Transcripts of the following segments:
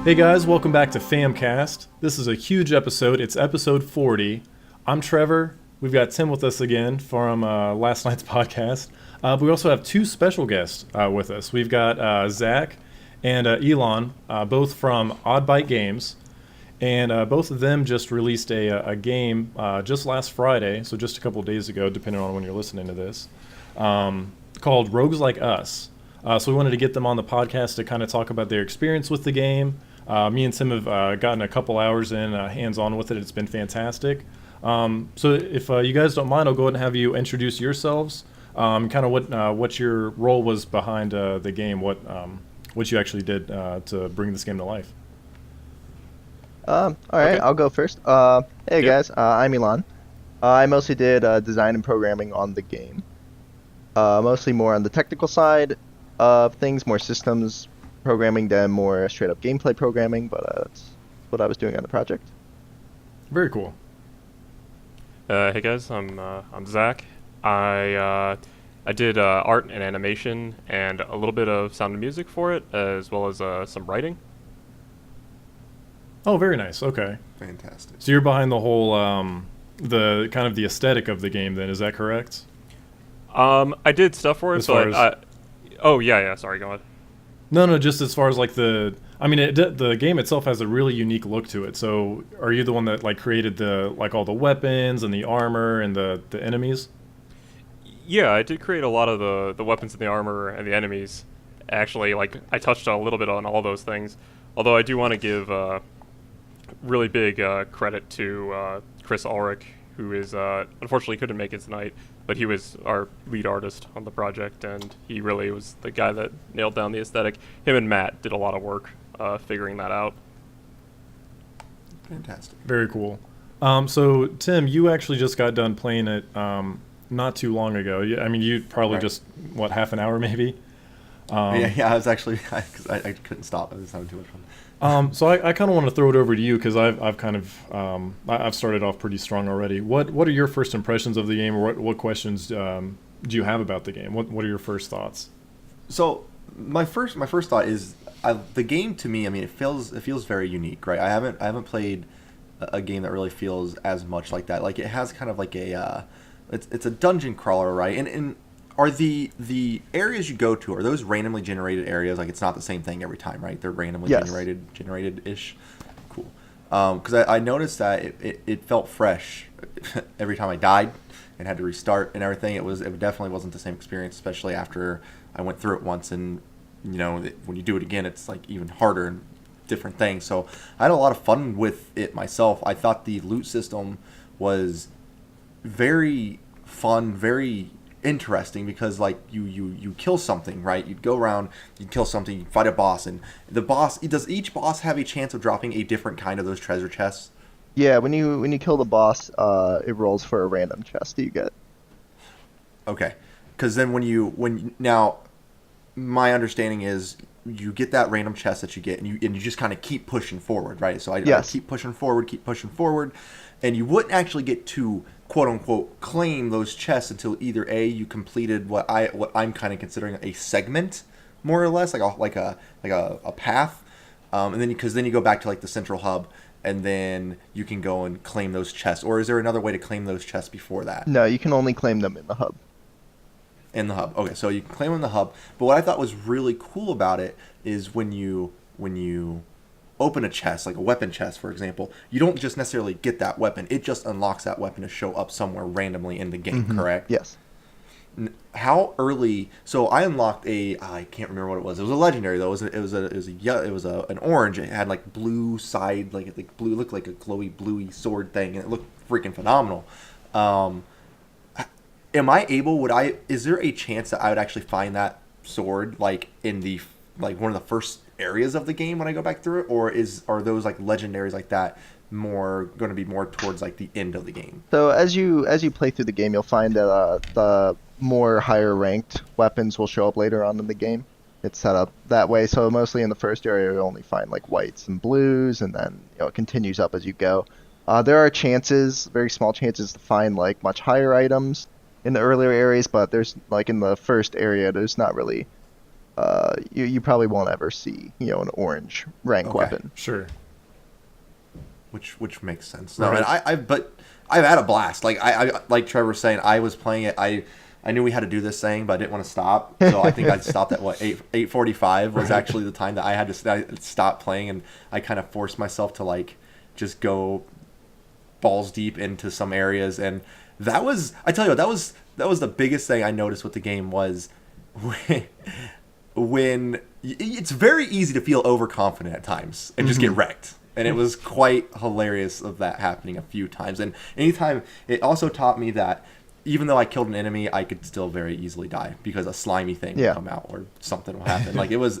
Hey guys, welcome back to FAMcast. This is a huge episode. It's episode 40. I'm Trevor. We've got Tim with us again from last night's podcast. But we also have two special guests with us. We've got Zach and Elon, both from oddByte Games. And both of them just released a game just last Friday, so just a couple of days ago, depending on when you're listening to this, called Rogues Like Us. So we wanted to get them on the podcast to kind of talk about their experience with the game. Me and Tim have gotten a couple hours in hands-on with it. It's been fantastic. So if you guys don't mind, I'll go ahead and have you introduce yourselves, kind of what your role was behind the game, what you actually did to bring this game to life. All right, Okay. I'll go first. Hey guys, I'm Elon. I mostly did design and programming on the game. Mostly more on the technical side of things, more systems programming than more straight up gameplay programming, but that's what I was doing on the project. Very cool. Hey guys, I'm Zach. I did art and animation and a little bit of sound and music for it, as well as some writing. Oh, very nice. Okay. Fantastic. So you're behind the whole, the kind of the aesthetic of the game then, is that correct? I did stuff for it, As far but as- oh yeah, sorry, go ahead. No, just as far as like the game itself has a really unique look to it. So are you the one that like created all the weapons and the armor and the enemies? Yeah, I did create a lot of the weapons and the armor and the enemies. Actually, like I touched a little bit on all those things. Although I do want to give really big credit to Chris Ulrich, who is unfortunately couldn't make it tonight, but he was our lead artist on the project, and he really was the guy that nailed down the aesthetic. Him and Matt did a lot of work figuring that out. Fantastic. Very cool. So Tim, you actually just got done playing it not too long ago. I mean, you probably Right. just half an hour maybe. Yeah, I was actually because I couldn't stop. I was having too much fun. So I kind of want to throw it over to you because I've kind of I've started off pretty strong already. What are your first impressions of the game, or what questions do you have about the game? What are your first thoughts? So my first thought is the game to me. I mean, it feels very unique, right? I haven't played a game that really feels as much like that. Like it has kind of like a it's a dungeon crawler, right? And are the areas you go to, are those randomly generated areas? Like it's not the same thing every time, right? They're randomly Yes. generated-ish. Cool. Because I noticed that it felt fresh every time I died and had to restart and everything. It definitely wasn't the same experience, especially after I went through it once. And when you do it again, it's like even harder and different things. So I had a lot of fun with it myself. I thought the loot system was very fun, very interesting, because like you kill something, right? You'd go around, you'd kill something, you'd fight a boss, and does each boss have a chance of dropping a different kind of those treasure chests? Yeah, when you kill the boss, it rolls for a random chest that you get. Okay, because then now my understanding is you get that random chest that you get, and you just kind of keep pushing forward, right? So I Yes. keep pushing forward, and you wouldn't actually get to quote unquote claim those chests until either you completed what I'm kind of considering a segment, more or less, like a path, and then because then you go back to like the central hub, and then you can go and claim those chests. Or is there another way to claim those chests before that? No, you can only claim them in the hub. In the hub. Okay, so you can claim them in the hub. But what I thought was really cool about it is when you open a chest, like a weapon chest, for example, you don't just necessarily get that weapon. It just unlocks that weapon to show up somewhere randomly in the game, correct? Yes. How early? So I unlocked I can't remember what it was. It was a legendary though. It was an orange. It had like blue side, like blue, looked like a glowy bluey sword thing, and it looked freaking phenomenal. Is there a chance that I would actually find that sword like in the one of the first areas of the game when I go back through it, or are those like legendaries like that more going to be more towards like the end of the game? So as you play through the game, you'll find that the more higher ranked weapons will show up later on in the game. It's set up that way. So mostly in the first area, you'll only find like whites and blues, and then it continues up as you go. There are chances, very small chances, to find like much higher items in the earlier areas, but there's like in the first area, there's not really you probably won't ever see an orange rank Okay. weapon. Sure. Which makes sense. No, Right. and but I've had a blast. I like Trevor was saying, I was playing it. I knew we had to do this thing, but I didn't want to stop. So I think I stopped at 8:45 was actually the time that I had to stop playing, and I kind of forced myself to like just go balls deep into some areas, and that was, I tell you what, that was the biggest thing I noticed with the game was when it's very easy to feel overconfident at times and just get wrecked. And it was quite hilarious of that happening a few times. And anytime, it also taught me that even though I killed an enemy, I could still very easily die because a slimy thing Yeah. will come out or something will happen. Like it was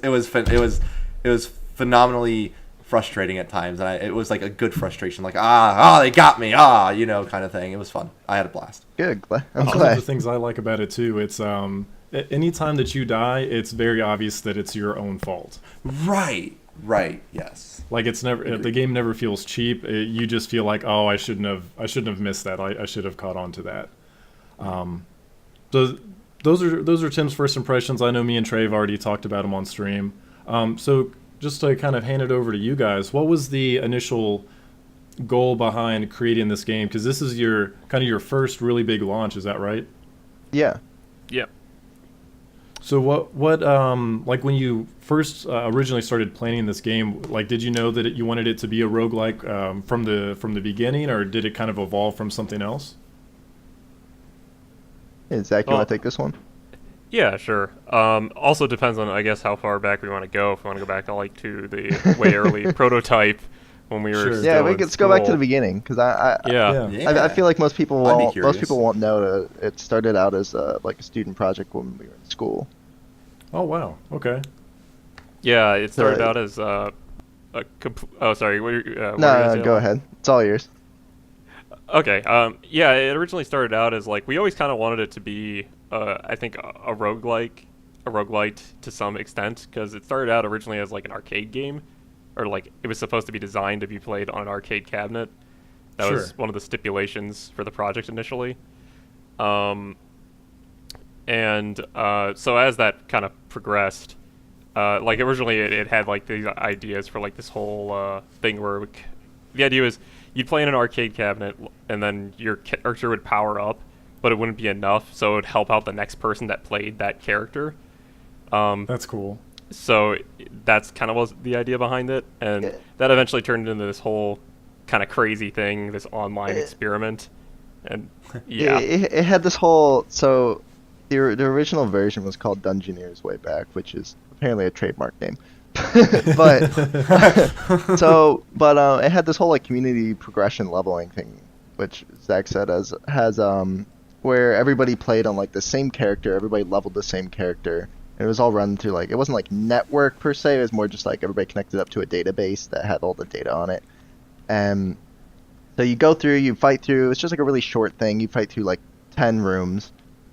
phenomenally frustrating at times, and it was like a good frustration, like they got me, kind of thing. It was fun. I had a blast. Good. I'm One of glad. the things I like about it too, it's anytime that you die, it's very obvious that it's your own fault. Right. Yes. Like it's never the game never feels cheap. You just feel like, oh, I shouldn't have missed that. I should have caught on to that. So those are Tim's first impressions. I know me and Trey have already talked about them on stream. So just to kind of hand it over to you guys, what was the initial goal behind creating this game? Because this is your first really big launch. Is that right? Yeah. Yeah. So what like when you first originally started planning this game, like did you know that you wanted it to be a roguelike from the beginning, or did it kind of evolve from something else? Hey, Zach, you want to take this one? Yeah, sure. Also depends on, I guess, how far back we want to go. If we want to go back to the way early prototype when we were Sure. still Yeah, in let's go back to school. the beginning because Yeah. I feel like most people I'd be won't. curious. Most people won't know that it started out as like a student project when we were in school. Oh wow. Okay. Yeah, it started So- out as oh, sorry. What were you No, gonna no, say, go Alan? ahead. It's all yours. Okay. Yeah, it originally started out as like we always kind of wanted it to be, I think, a roguelite to some extent, because it started out originally as like an arcade game, or like it was supposed to be designed to be played on an arcade cabinet. That was Sure. one of the stipulations for the project initially. So as that kind of progressed, like originally it had like these ideas for like this whole thing where the idea was you'd play in an arcade cabinet and then your character would power up, but it wouldn't be enough, so it would help out the next person that played that character. That's cool. So that's kind of was the idea behind it, and Yeah. that eventually turned into this whole kind of crazy thing, this online experiment. And yeah, It had this whole the original version was called Dungeoneers way back, which is apparently a trademark name. but it had this whole like community progression leveling thing, which Zac Said has where everybody played on like the same character, everybody leveled the same character. And it was all run through like it wasn't like network per se, it was more just like everybody connected up to a database that had all the data on it. And so you go through, you fight through, it's just like a really short thing. You fight through like 10 rooms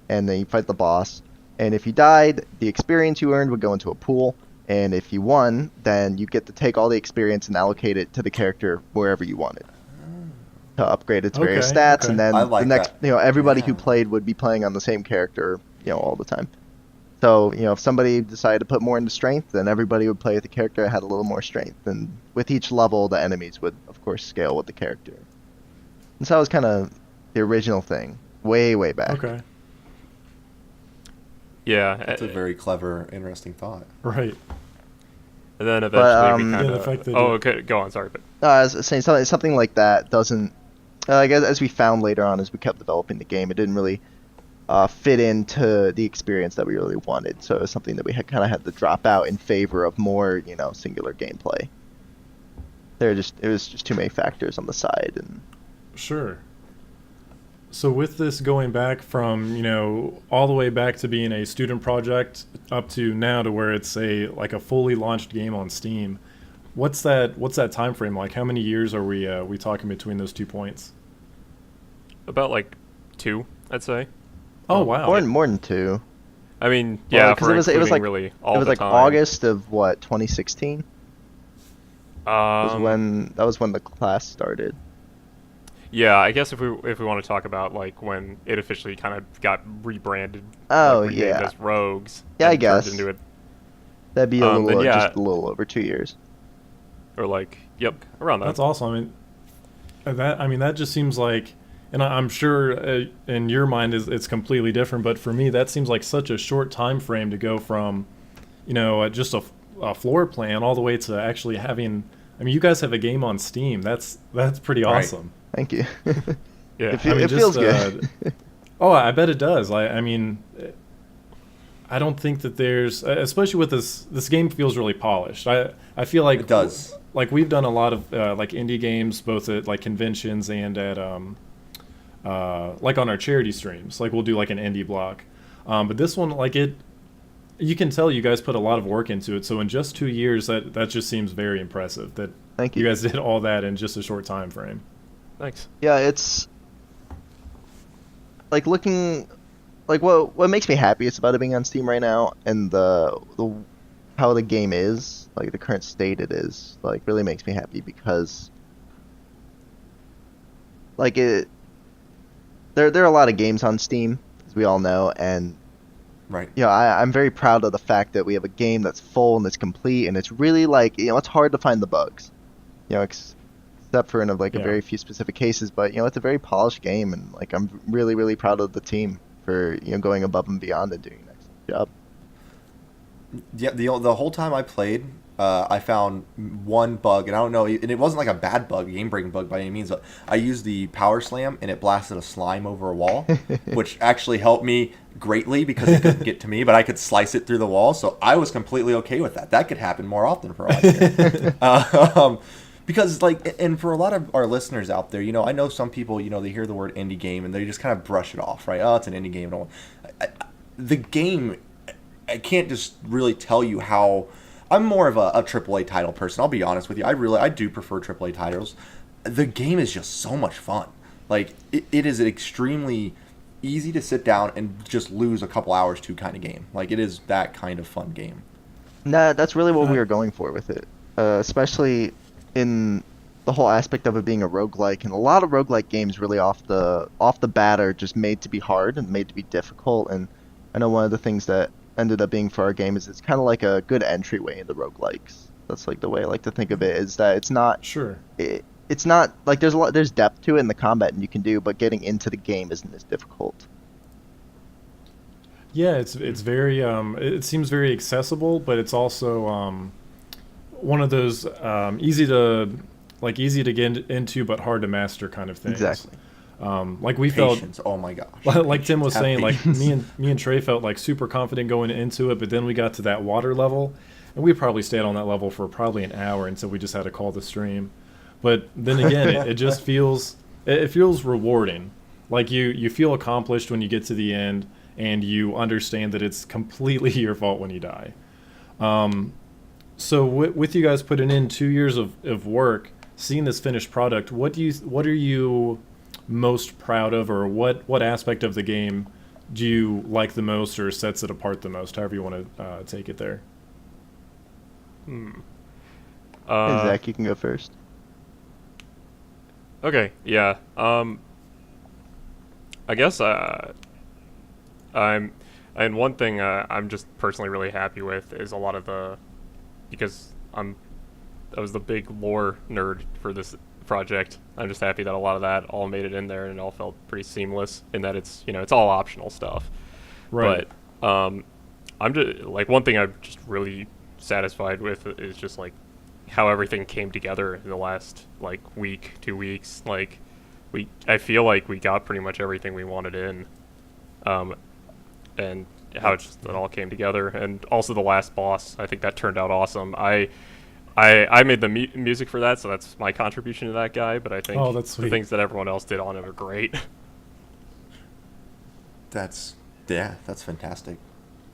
and then you fight the boss. And if you died, the experience you earned would go into a pool. And if you won, then you get to take all the experience and allocate it to the character wherever you wanted to upgrade its various Okay, stats. okay. And then I like the next, that. everybody who Yeah. played would be playing on the same character, all the time. So, if somebody decided to put more into strength, then everybody would play with the character that had a little more strength. And with each level, the enemies would, of course, scale with the character. And so that was kind of the original thing, way, way back. Okay. yeah. That's a very clever, interesting thought. Right. And then eventually we Yeah, kind the fact that of. Oh, okay. Go on. Sorry, but I was saying something like that doesn't, I guess as we found later on as we kept developing the game, it didn't really fit into the experience that we really wanted. So it was something that we had kind of had to drop out in favor of more, singular gameplay. It was just too many factors on the side, and Sure. So with this going back from, all the way back to being a student project up to now to where it's a fully launched game on Steam, what's that time frame like? How many years are we talking between those 2 points? about like 2, I'd say. Oh wow. more than two. I mean, yeah, Well, 'cause for it was including like really all it was the like time. August of what 2016 was Um, that was when the class started. Yeah, I guess if we want to talk about like when it officially kind of got rebranded, Oh, like, renamed yeah. as Rogues. Yeah, I and turned guess. into it. That'd be a little, then yeah, just a little over 2 years. or like, yep, around that. That's awesome. That just seems like, and I'm sure in your mind it's completely different, but for me that seems like such a short time frame to go from, just a floor plan all the way to actually having. I mean, you guys have a game on Steam. That's pretty Right. awesome. Thank you. Yeah. It feels good. Oh, I bet it does. I mean, I don't think that there's, especially with this game feels really polished. I feel like It does. Like we've done a lot of like indie games, both at like conventions and at like on our charity streams. Like we'll do like an indie block, but this one, like you can tell you guys put a lot of work into it. So in just 2 years, that just seems very impressive. That Thank you you. guys did all that in just a short time frame. Thanks. Yeah, it's like looking like what makes me happiest about it being on Steam right now, and the how the game is, like the current state it is, like really makes me happy because like there are a lot of games on Steam, as we all know, and Right. I'm very proud of the fact that we have a game that's full and it's complete, and it's really like, it's hard to find the bugs, except for in a Yeah. very few specific cases, but it's a very polished game, and like I'm really, really proud of the team for going above and beyond and doing an excellent job. Yeah, the whole time I played, I found one bug, and I don't know, and it wasn't like a bad bug, game-breaking bug by any means, but I used the power slam, and it blasted a slime over a wall, which actually helped me greatly because it couldn't get to me, but I could slice it through the wall, so I was completely okay with that. That could happen more often for audio. Because, like, and for a lot of our listeners out there, I know some people, they hear the word indie game, and they just kind of brush it off, right? Oh, it's an indie game. The game, I can't just really tell you how. I'm more of a AAA title person. I'll be honest with you. I do prefer AAA titles. The game is just so much fun. Like it is an extremely easy to sit down and just lose a couple hours to kind of game. Like it is that kind of fun game. Nah, that's really what we were going for with it, especially in the whole aspect of it being a roguelike, and a lot of roguelike games really off the bat are just made to be hard and made to be difficult. And I know one of the things that ended up being for our game is it's kind of like a good entryway into roguelikes. That's like the way I like to think of it, is that it's not Sure. it's not like there's depth to it in the combat and you can do, but getting into the game isn't as difficult. Yeah, it's very it seems very accessible, but it's also one of those easy to get into but hard to master kind of things. Exactly. Like we Patience. felt, Oh my gosh. like Tim was Have saying, like patience. me and Trey felt like super confident going into it, but then we got to that water level, and we probably stayed on that level for probably an hour until we just had to call the stream. But then again, it just feels rewarding. Like you feel accomplished when you get to the end, and you understand that it's completely your fault when you die. So with you guys putting in 2 years of work, seeing this finished product, what are you most proud of, or what aspect of the game do you like the most or sets it apart the most, however you want to take it there? Hey, Zach, you can go first. Okay, yeah. I guess and one thing I'm just personally really happy with is a lot of because I was the big lore nerd for this project. I'm just happy that a lot of that all made it in there, and it all felt pretty seamless in that it's it's all optional stuff. Right. But I'm just like, one thing I'm just really satisfied with is just like how everything came together in the last like week, 2 weeks. Like I feel like we got pretty much everything we wanted in, and how it all came together. And also the last boss, I think that turned out awesome. I made the music for that, so that's my contribution to that guy. But I think that's the sweet. things that everyone else did on it are great. That's fantastic.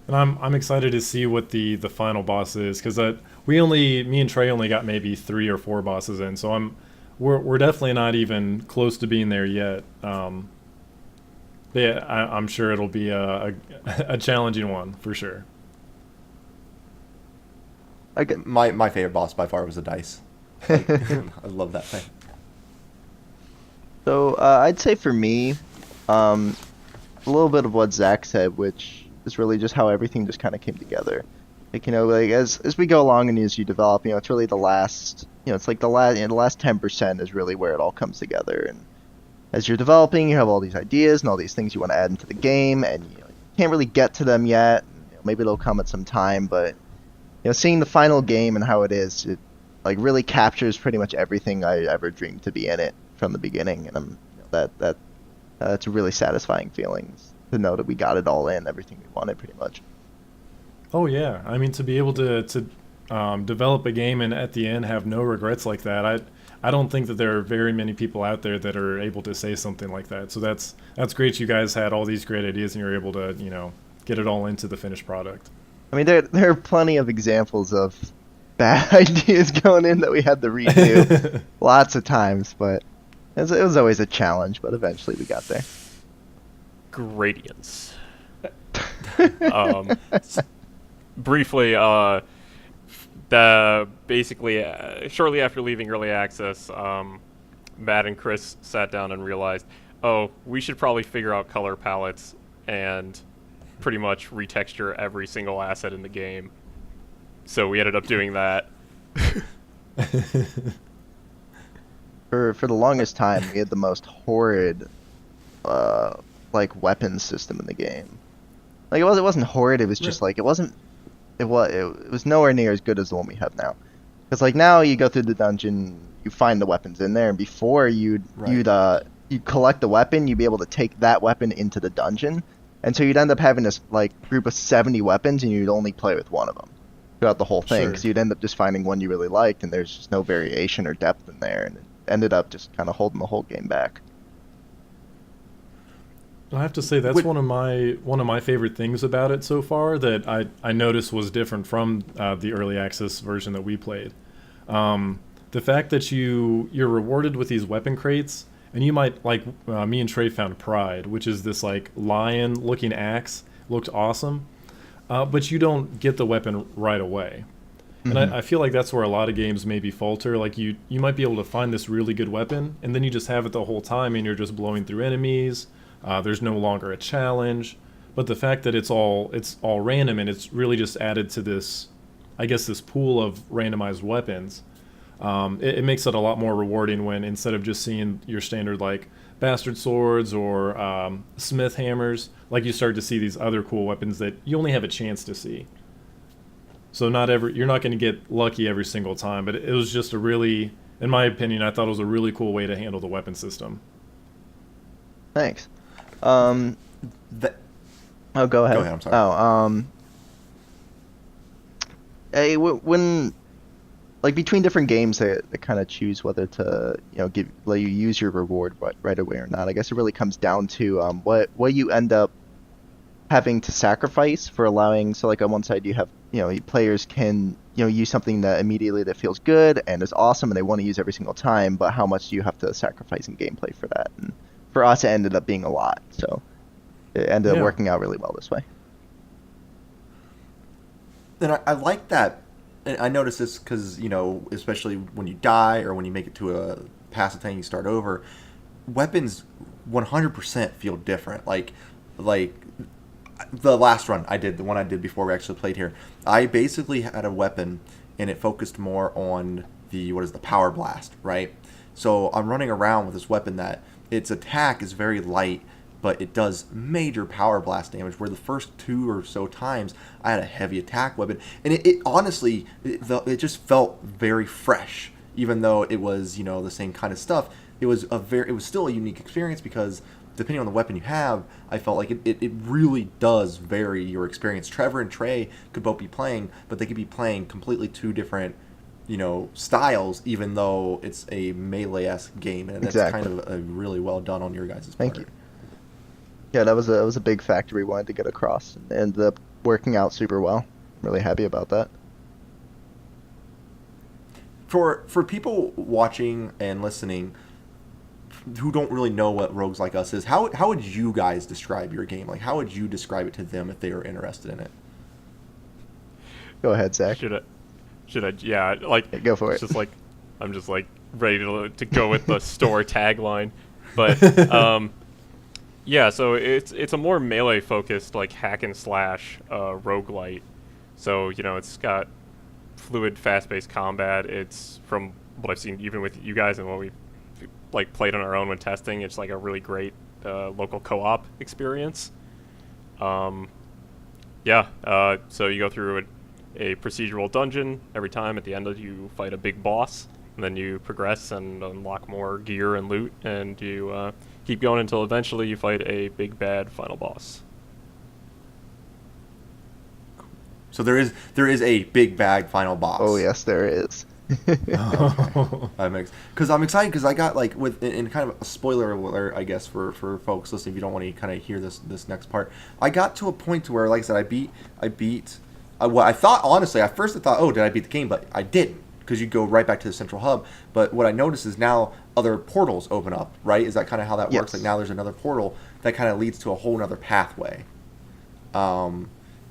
And I'm excited to see what the final boss is, because me and Trey only got maybe 3 or 4 bosses in, so we're definitely not even close to being there yet. Yeah, I'm sure it'll be a challenging one for sure. My favorite boss by far was the dice. Like, I love that thing. So I'd say for me, a little bit of what Zach said, which is really just how everything just kind of came together. Like, like as we go along and as you develop, it's really the last, it's like the last 10% is really where it all comes together. And as you're developing, you have all these ideas and all these things you want to add into the game, and you can't really get to them yet. Maybe they'll come at some time, but seeing the final game and how it is, it like really captures pretty much everything I ever dreamed to be in it from the beginning, and that's a really satisfying feeling to know that we got it all in, everything we wanted, pretty much. Oh yeah, I mean, to be able to develop a game and at the end have no regrets like that, I don't think that there are very many people out there that are able to say something like that. So that's great. You guys had all these great ideas and you're able to get it all into the finished product. I mean, there are plenty of examples of bad ideas going in that we had to redo lots of times, but it was always a challenge. But eventually we got there. Gradients. Briefly, basically shortly after leaving early access, Matt and Chris sat down and realized, oh, we should probably figure out color palettes and pretty much retexture every single asset in the game. So we ended up doing that. For the longest time, we had the most horrid like weapons system in the game. Like it wasn't horrid. It was just like it was nowhere near as good as the one we have now. Because like now you go through the dungeon, you find the weapons in there, and before you'd collect the weapon, you'd be able to take that weapon into the dungeon, and so you'd end up having this like group of 70 weapons, and you'd only play with one of them throughout the whole thing, because you'd end up just finding one you really liked, and there's just no variation or depth in there, and it ended up just kind of holding the whole game back. I have to say that's one of my favorite things about it so far that I noticed was different from the early access version that we played. The fact that you're rewarded with these weapon crates, and you might me and Trey found Pride, which is this like lion-looking axe, looked awesome, but you don't get the weapon right away. Mm-hmm. And I feel like that's where a lot of games maybe falter. Like you might be able to find this really good weapon, and then you just have it the whole time, and you're just blowing through enemies. There's no longer a challenge, but the fact that it's all random and it's really just added to this, I guess, this pool of randomized weapons, it makes it a lot more rewarding when instead of just seeing your standard like bastard swords or smith hammers, like you start to see these other cool weapons that you only have a chance to see. So you're not going to get lucky every single time, but it was just a really, in my opinion, I thought it was a really cool way to handle the weapon system. Thanks. Oh, go ahead. Go ahead, I'm sorry. When like between different games, they kind of choose whether to let you use your reward right away or not. I guess it really comes down to what you end up having to sacrifice for allowing. So like on one side you have players can use something that feels good and is awesome and they want to use every single time, but how much do you have to sacrifice in gameplay for that? And for us, it ended up being a lot, so it ended up working out really well this way. And I like that. And I noticed this because, especially when you die or when you make it to a pass a thing, you start over, weapons 100% feel different. Like the last run I did, the one I did before we actually played here, I basically had a weapon and it focused more on the power blast, right? So I'm running around with this weapon that its attack is very light, but it does major power blast damage, where the first 2 or so times I had a heavy attack weapon, and it honestly, it just felt very fresh, even though it was, the same kind of stuff. It was still a unique experience because depending on the weapon you have, I felt like it really does vary your experience. Trevor and Trey could both be playing, but they could be playing completely 2 different styles, even though it's a melee-esque game, and that's kind of a really well done on your guys' part. Thank you. Yeah, that was a big factor we wanted to get across, and ended up working out super well. I'm really happy about that. For people watching and listening who don't really know what Rogues Like Us is, how would you guys describe your game? Like, how would you describe it to them if they were interested in it? Go ahead, Zach. Should I? Yeah, go for it. I'm just ready to go with the store tagline, but yeah. So it's a more melee focused hack and slash roguelite So it's got fluid, fast-paced combat. It's, from what I've seen, even with you guys and what we like played on our own when testing, it's like a really great local co-op experience. So you go through a procedural dungeon every time. At the end of it, you fight a big boss, and then you progress and unlock more gear and loot, and you keep going until eventually you fight a big bad final boss. So there is a big bag final boss. Oh yes, there is. That makes, because I'm excited because I got like in kind of a spoiler alert, I guess, for folks listening, if you don't want to kind of hear this next part. I got to a point to where, like I said, I beat what I thought, honestly, at first I thought, oh, did I beat the game? But I didn't, because you go right back to the central hub. But what I noticed is now other portals open up, right? Is that kind of how that works? Yes. Like now there's another portal that kind of leads to a whole other pathway.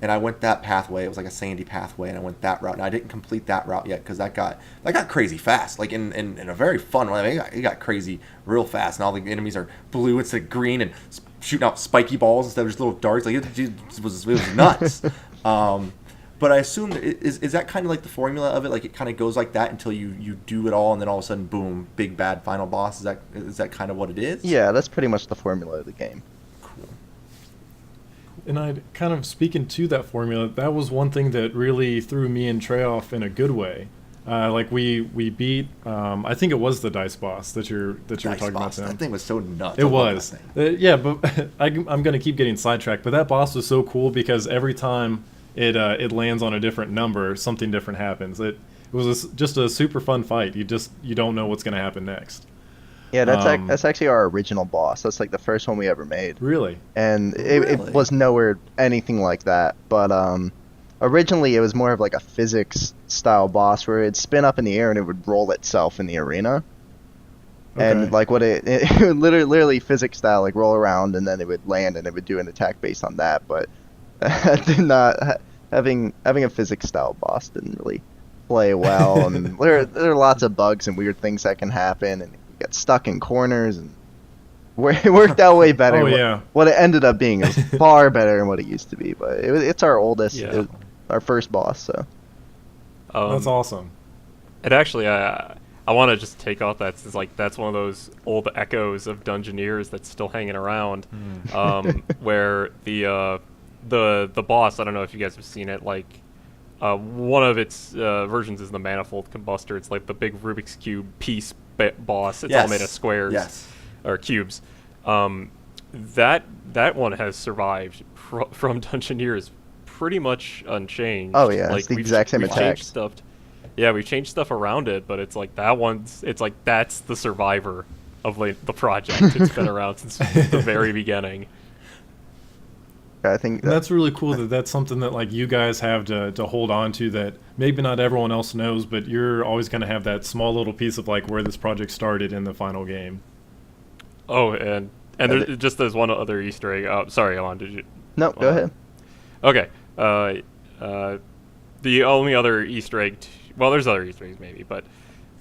And I went that pathway. It was like a sandy pathway, and I went that route. And I didn't complete that route yet because that got crazy fast, like in a very fun way. I mean, it got crazy real fast, and all the enemies are blue instead of green, and shooting out spiky balls instead of just little darts. Like it was nuts. But I assume is that kind of like the formula of it? Like it kind of goes like that until you do it all, and then all of a sudden, boom, big bad final boss. Is that kind of what it is? Yeah, that's pretty much the formula of the game. And I kind of, speaking to that formula, that was one thing that really threw me and Trey off in a good way. Like we beat, I think it was the dice boss that you're talking about. Tim. That thing was so nuts. It was. Yeah, but I'm going to keep getting sidetracked. But that boss was so cool because every time it lands on a different number, something different happens. It was just a super fun fight. You don't know what's going to happen next. Yeah, that's actually our original boss. That's like the first one we ever made. Really? And it was nowhere anything like that. But originally it was more of like a physics style boss where it'd spin up in the air and it would roll itself in the arena. Okay. And like it would literally physics style, like roll around and then it would land and it would do an attack based on that. But having a physics style boss didn't really play well. And there are lots of bugs and weird things that can happen, and get stuck in corners, and it worked out way better. Oh, yeah. What it ended up being is far better than what it used to be, but it's our oldest, our first boss, so. That's awesome. And actually, I want to just take off that, since like that's one of those old echoes of Dungeoneers that's still hanging around, where the boss, I don't know if you guys have seen it, like one of its versions is the Manifold Combustor. It's like the big Rubik's Cube piece boss. It's all made of squares or cubes. That one has survived from Dungeoneers pretty much unchanged. Oh yeah, like it's the exact same attack. We've changed stuff around it, but it's like that's the survivor of the project. It's been around since the very beginning. I think that's really cool that's something that like you guys have to hold on to, that maybe not everyone else knows, but you're always going to have that small little piece of like where this project started in the final game. Oh, and there's one other Easter egg. Sorry, Alan, did you? No, go ahead. Okay. The only other Easter egg, well, there's other Easter eggs maybe, but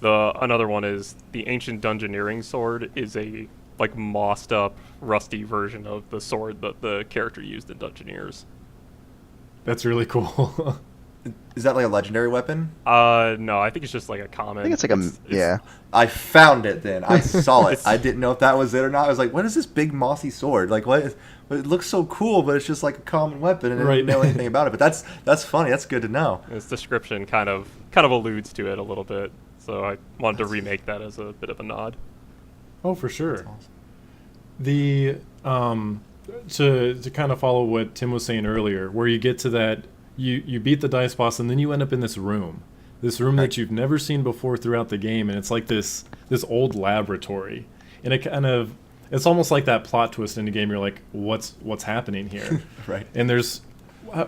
another one is the ancient Dungeoneering sword is a like mossed up, rusty version of the sword that the character used in Dungeoneers. That's really cool. Is that like a legendary weapon? No, I think it's just like a common. I think it's like yeah. I found it then. I saw it. I didn't know if that was it or not. I was like, what is this big mossy sword? Like, what is, it looks so cool, but it's just like a common weapon, and I didn't know anything about it. But that's funny. That's good to know. Its description kind of alludes to it a little bit, so I wanted to remake that as a bit of a nod. Oh, for sure. That's awesome. The to kind of follow what Tim was saying earlier, where you get to that, you beat the dice boss, and then you end up in this room that you've never seen before throughout the game, and it's like this old laboratory, and it's almost like that plot twist in the game. You're like, what's happening here? Right. And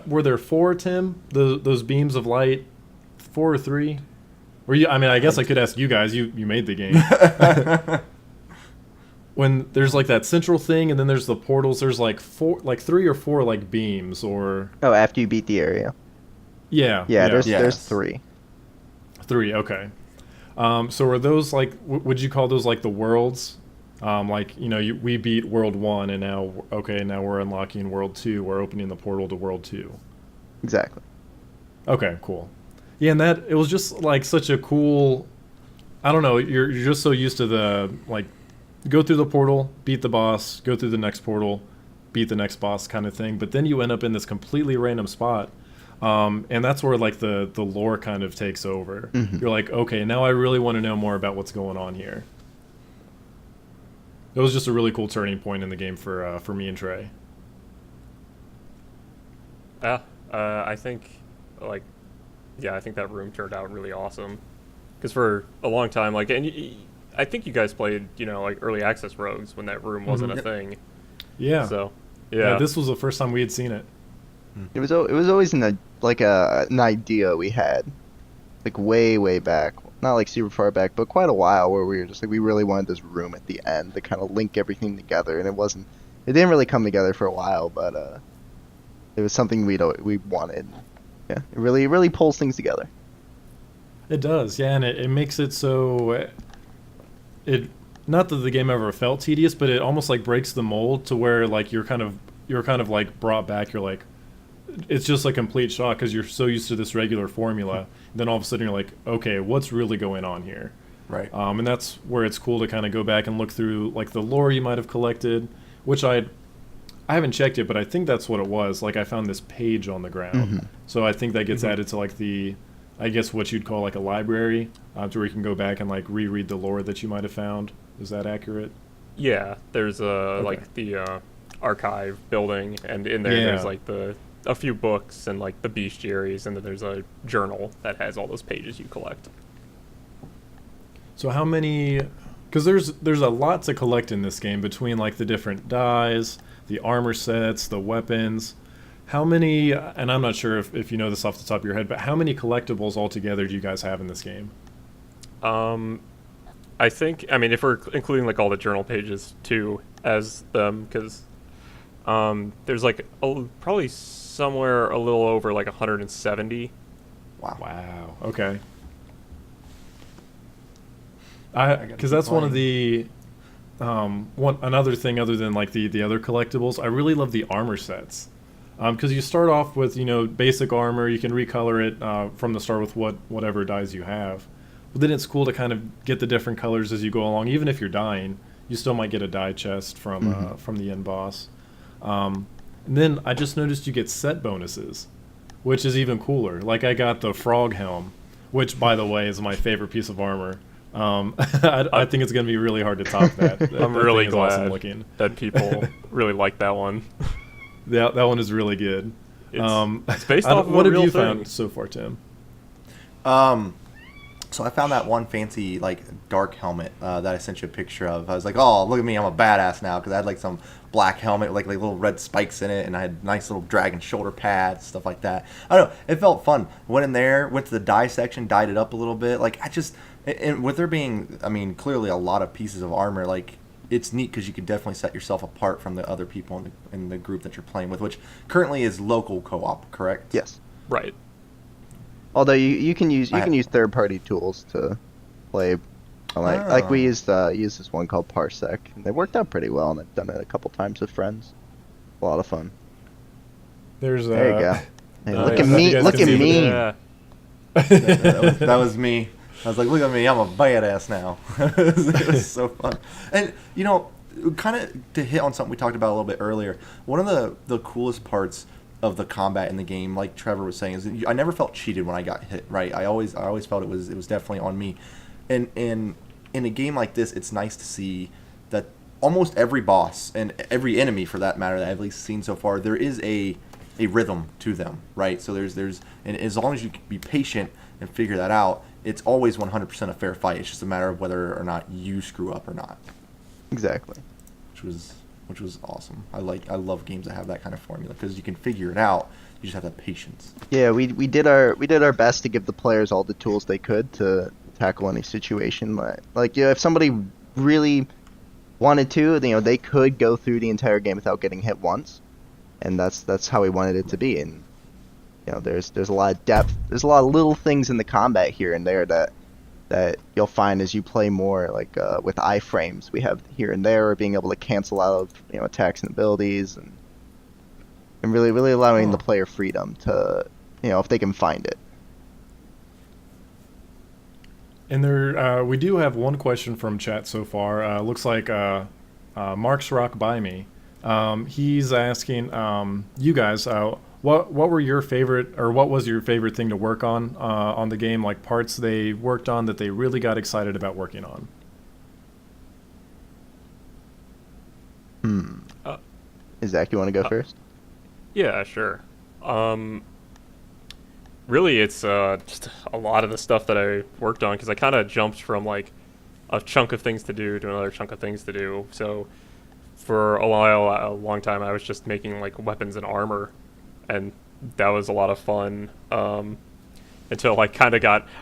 were there 4, Tim? Those beams of light, 4 or 3? Were you? I mean, I guess I could ask you guys. You made the game. When there's like that central thing, and then there's the portals. There's like 3 or 4 like beams, or after you beat the area. Yeah. There's 3. 3, okay. So are those like? Would you call those like the worlds? Like we beat World 1, and now we're unlocking World 2. We're opening the portal to World 2. Exactly. Okay, cool. Yeah, and that it was just like such a cool. I don't know. You're just so used to the like, go through the portal, beat the boss, go through the next portal, beat the next boss kind of thing. But then you end up in this completely random spot, and that's where like the lore kind of takes over. Mm-hmm. You're like, okay, now I really want to know more about what's going on here. It was just a really cool turning point in the game for me and Trey. I think, like, yeah, I think that room turned out really awesome. Because for a long time, like, I think you guys played, like early access rogues when that room wasn't a thing. Yeah. So, yeah. This was the first time we had seen it. It was always an idea we had, like way back. Not like super far back, but quite a while, where we were just like, we really wanted this room at the end to kind of link everything together, and it didn't really come together for a while, but it was something we wanted. Yeah, it really pulls things together. It does, yeah, and it makes it so it not that the game ever felt tedious, but it almost like breaks the mold to where like you're kind of like brought back. You're like, it's just a complete shock because you're so used to this regular formula. And then all of a sudden you're like, okay, what's really going on here? Right. And that's where it's cool to kind of go back and look through like the lore you might have collected, which I haven't checked it, but I think that's what it was. Like I found this page on the ground, so I think that gets added to like I guess what you'd call like a library, to where you can go back and like reread the lore that you might have found. Is that accurate? Yeah, there's like the archive building, and in there there's like a few books and like the bestiaries, and then there's a journal that has all those pages you collect. So how many? Because there's a lot to collect in this game between like the different dyes, the armor sets, the weapons. How many? And I'm not sure if you know this off the top of your head, but how many collectibles altogether do you guys have in this game? I think, I mean, if we're including like all the journal pages too as them, because there's like probably somewhere a little over like 170. Wow. Okay. Because that's one of the another thing other than like the other collectibles. I really love the armor sets. Because you start off with basic armor, you can recolor it from the start with whatever dyes you have. But then it's cool to kind of get the different colors as you go along. Even if you're dying, you still might get a dye chest from the end boss. And then I just noticed you get set bonuses, which is even cooler. Like I got the frog helm, which by the way is my favorite piece of armor. I think it's going to be really hard to top that. I'm really thing is glad awesome looking. that people really like that one. That one is really good. It's based off of what a have real you thing. found so far, Tim? So I found that one fancy like dark helmet that I sent you a picture of. I was like, oh, look at me, I'm a badass now, because I had like some black helmet with like little red spikes in it, and I had nice little dragon shoulder pads, stuff like that. I don't know, it felt fun. Went in there, went to the dye section, dyed it up a little bit. Like and with there being, I mean, clearly a lot of pieces of armor, like it's neat because you can definitely set yourself apart from the other people in the group that you're playing with, which currently is local co-op, correct? Yes. Right. Although you can use third-party tools to play. Like we used this one called Parsec, and they worked out pretty well, and I've done it a couple times with friends. A lot of fun. There you go. Hey, look yeah, at me! you guys Look can at see me! Yeah. that was me. I was like, look at me, I'm a badass now. It was so fun. And, kind of to hit on something we talked about a little bit earlier, one of the coolest parts of the combat in the game, like Trevor was saying, is that I never felt cheated when I got hit, right? I always felt it was definitely on me. And in a game like this, it's nice to see that almost every boss, and every enemy for that matter that I've at least seen so far, there is a rhythm to them, right? So there's and as long as you can be patient and figure that out, it's always 100% a fair fight. It's just a matter of whether or not you screw up or not. Exactly. Which was awesome. I love games that have that kind of formula because you can figure it out. You just have to have patience. Yeah, we did our best to give the players all the tools they could to tackle any situation. Like if somebody really wanted to, they could go through the entire game without getting hit once, and that's how we wanted it to be. And there's a lot of depth. There's a lot of little things in the combat here and there that you'll find as you play more, like with iframes we have here and there, or being able to cancel out of attacks and abilities, and really allowing the player freedom to if they can find it. And there, we do have one question from chat so far. Looks like Mark's Rock by me. He's asking you guys, what were your favorite, or what was your favorite thing to work on the game? Like parts they worked on that they really got excited about working on. Zach, you want to go first? Yeah, sure. Really, it's just a lot of the stuff that I worked on, because I kind of jumped from like a chunk of things to do to another chunk of things to do. So for a long time, I was just making like weapons and armor, and that was a lot of fun. Until I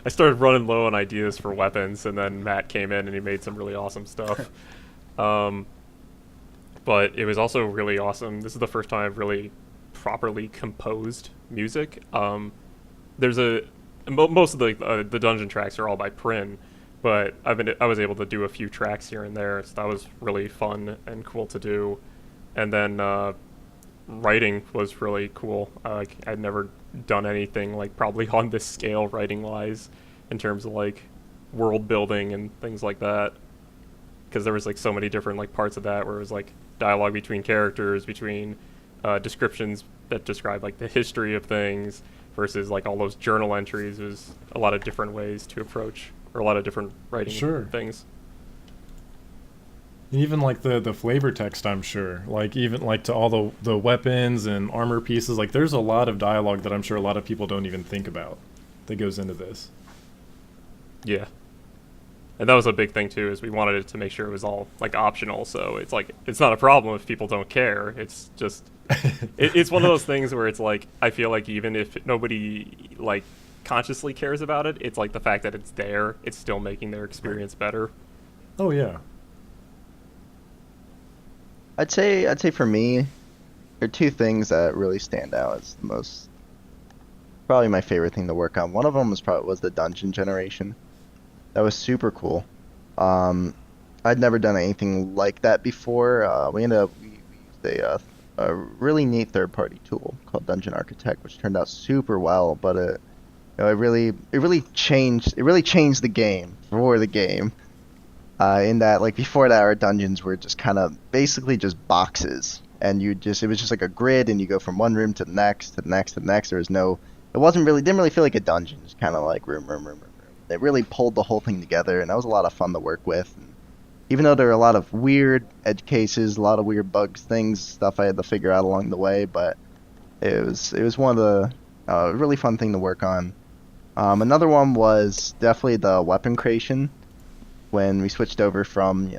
started running low on ideas for weapons, and then Matt came in and he made some really awesome stuff. But it was also really awesome. This is the first time I've really properly composed music. There's most of the dungeon tracks are all by Prin, but I was able to do a few tracks here and there, so that was really fun and cool to do. And then writing was really cool. I'd never done anything like probably on this scale writing wise, in terms of like world building and things like that, because there was like so many different like parts of that where it was like dialogue between characters, between descriptions that describe like the history of things, versus like all those journal entries. There's a lot of different ways to approach, or a lot of different writing things. Even like the flavor text, I'm sure, like even like to all the weapons and armor pieces, like there's a lot of dialogue that I'm sure a lot of people don't even think about that goes into this. Yeah. And that was a big thing too, is we wanted it to make sure it was all like optional, so it's like it's not a problem if people don't care. It's just it's one of those things where it's like, I feel like even if nobody like consciously cares about it, it's like the fact that it's there, it's still making their experience better. Oh yeah. I'd say for me, there are two things that really stand out as the most, probably my favorite thing to work on. One of them was the dungeon generation. That was super cool. I'd never done anything like that before. We used a really neat third-party tool called Dungeon Architect, which turned out super well. But it really changed the game for the game. In that, like before that, our dungeons were just kind of basically just boxes, and it was just like a grid, and you go from one room to the next to the next to the next. It didn't really feel like a dungeon. Just kind of like room. It really pulled the whole thing together, and that was a lot of fun to work with. And even though there were a lot of weird edge cases, a lot of weird bugs, stuff I had to figure out along the way, but it was one of the really fun thing to work on. Another one was definitely the weapon creation, when we switched over from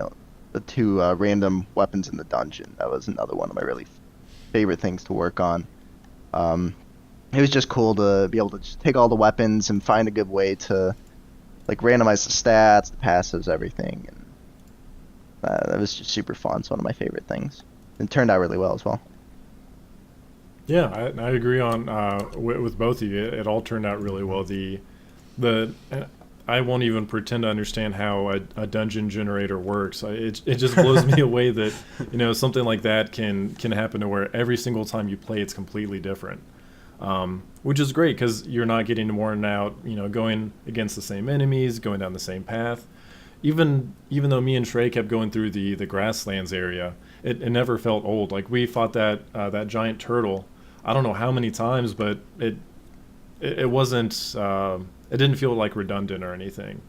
the two random weapons in the dungeon. That was another one of my really favorite things to work on. It was just cool to be able to just take all the weapons and find a good way to like randomize the stats, the passives, everything, and that was just super fun. It's one of my favorite things. It turned out really well as well. Yeah, I agree on with both of you. It all turned out really well. I won't even pretend to understand how a dungeon generator works. It just blows me away that something like that can happen to where every single time you play it's completely different. Which is great because you're not getting worn out, going against the same enemies, going down the same path. Even though me and Trey kept going through the grasslands area, it never felt old. Like we fought that giant turtle, I don't know how many times, but it wasn't. It didn't feel like redundant or anything.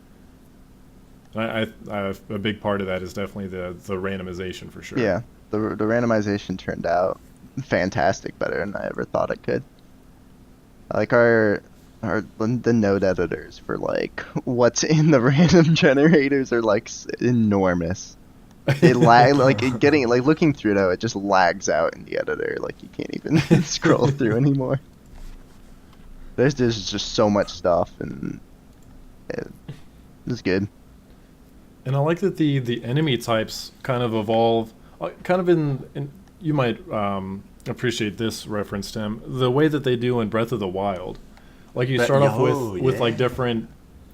I a big part of that is definitely the randomization for sure. Yeah, the randomization turned out fantastic, better than I ever thought it could. Like the node editors for like what's in the random generators are like enormous. It looking through it, it just lags out in the editor. Like you can't even scroll through anymore. There's just so much stuff, and it was good. And I like that the enemy types kind of evolve, kind of in you might appreciate this reference, Tim, the way that they do in Breath of the Wild. Like you start off with like different,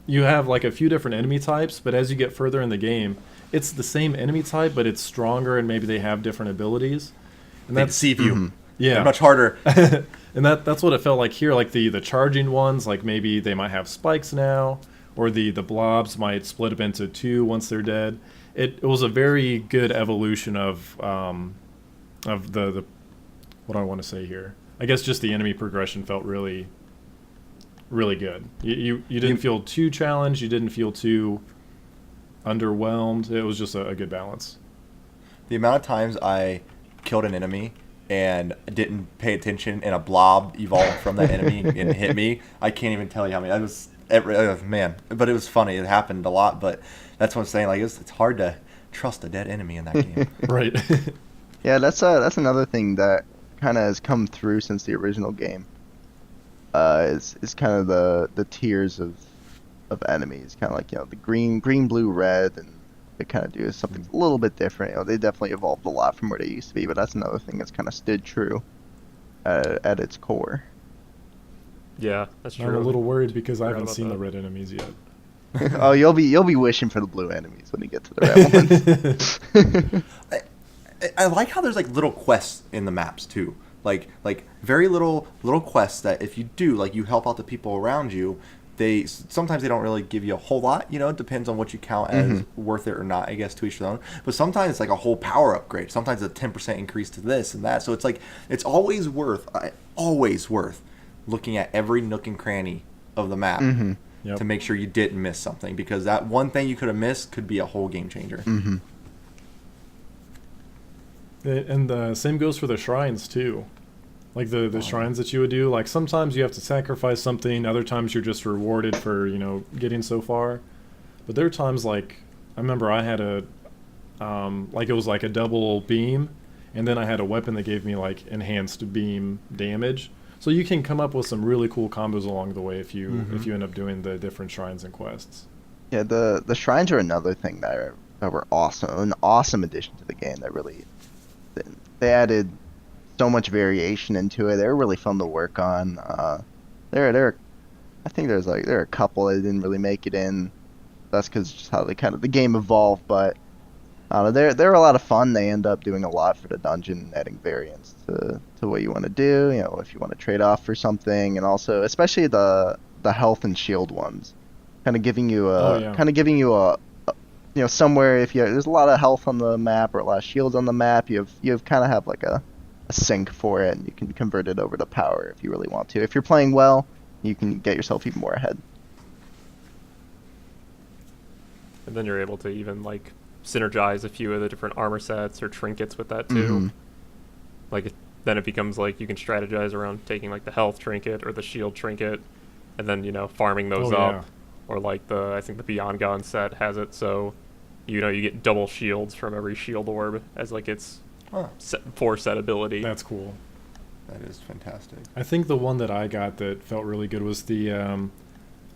you have like a few different enemy types, but as you get further in the game, it's the same enemy type, but it's stronger and maybe they have different abilities. And they deceive you. Mm-hmm. Yeah, they're much harder. And that's what it felt like here. Like the charging ones, like maybe they might have spikes now, or the blobs might split up into two once they're dead. It was a very good evolution of the what do I want to say here. I guess just the enemy progression felt really, really good. You didn't feel too challenged. You didn't feel too underwhelmed. It was just a good balance. The amount of times I killed an enemy and didn't pay attention and a blob evolved from that enemy and hit me, I can't even tell you how many. I was man, but it was funny. It happened a lot, but that's what I'm saying. Like it's hard to trust a dead enemy in that game. Right. Yeah, that's another thing that kind of has come through since the original game. Is kind of the tiers of enemies, kind of like the green, blue, red, and they kind of do something a little bit different. They definitely evolved a lot from where they used to be, but that's another thing that's kind of stood true at its core. Yeah, that's true. I'm a little worried because I Forgot haven't about seen that. the red enemies yet. Oh, you'll be wishing for the blue enemies when you get to the red ones. I like how there's like little quests in the maps too. Like very little quests that if you do, like you help out the people around you, sometimes they don't really give you a whole lot. It depends on what you count as worth it or not, I guess, to each their own. But sometimes it's like a whole power upgrade. Sometimes a 10% increase to this and that. So it's like it's always worth looking at every nook and cranny of the map Yep. to make sure you didn't miss something, because that one thing you could have missed could be a whole game changer. And the same goes for the shrines too. Like the shrines that you would do, like sometimes you have to sacrifice something, other times you're just rewarded for, getting so far. But there are times like, I remember I had it was like a double beam, and then I had a weapon that gave me like enhanced beam damage. So you can come up with some really cool combos along the way if you end up doing the different shrines and quests. Yeah, the shrines are another thing that were awesome, an awesome addition to the game. That really they added so much variation into it. They were really fun to work on. I think there are a couple that didn't really make it in. That's because just how the game evolved, but they're a lot of fun. They end up doing a lot for the dungeon, adding variance to what you want to do. If you want to trade off for something, and also especially the health and shield ones, kind of giving you a somewhere if there's a lot of health on the map or a lot of shields on the map, you kind of have like a sink for it, and you can convert it over to power if you really want to. If you're playing well, you can get yourself even more ahead. And then you're able to even like synergize a few of the different armor sets or trinkets with that too. Then it becomes like you can strategize around taking like the health trinket or the shield trinket, and then farming those up. Or like I think the Beyond Gone set has it, so you get double shields from every shield orb as like its set ability. That's cool. That is fantastic. I think the one that I got that felt really good was the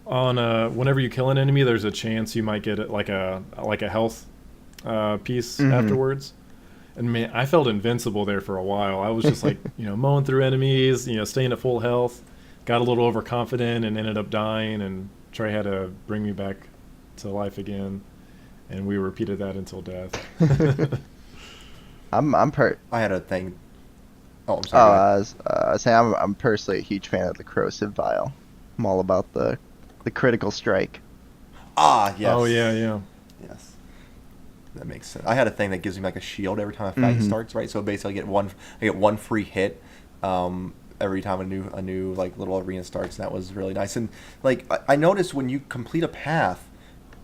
whenever you kill an enemy, there's a chance you might get like a health piece afterwards. And man, I felt invincible there for a while. I was just like mowing through enemies, staying at full health. Got a little overconfident and ended up dying, and Trey had to bring me back to life again, and we repeated that until death. I had a thing. Oh, I'm sorry. I was saying I'm personally a huge fan of the corrosive vial. I'm all about the critical strike. Ah, yes. Oh yeah. Yes. That makes sense. I had a thing that gives me like a shield every time a fight starts, right? So basically, I get one free hit every time a new like little arena starts, and that was really nice. And like I noticed when you complete a path,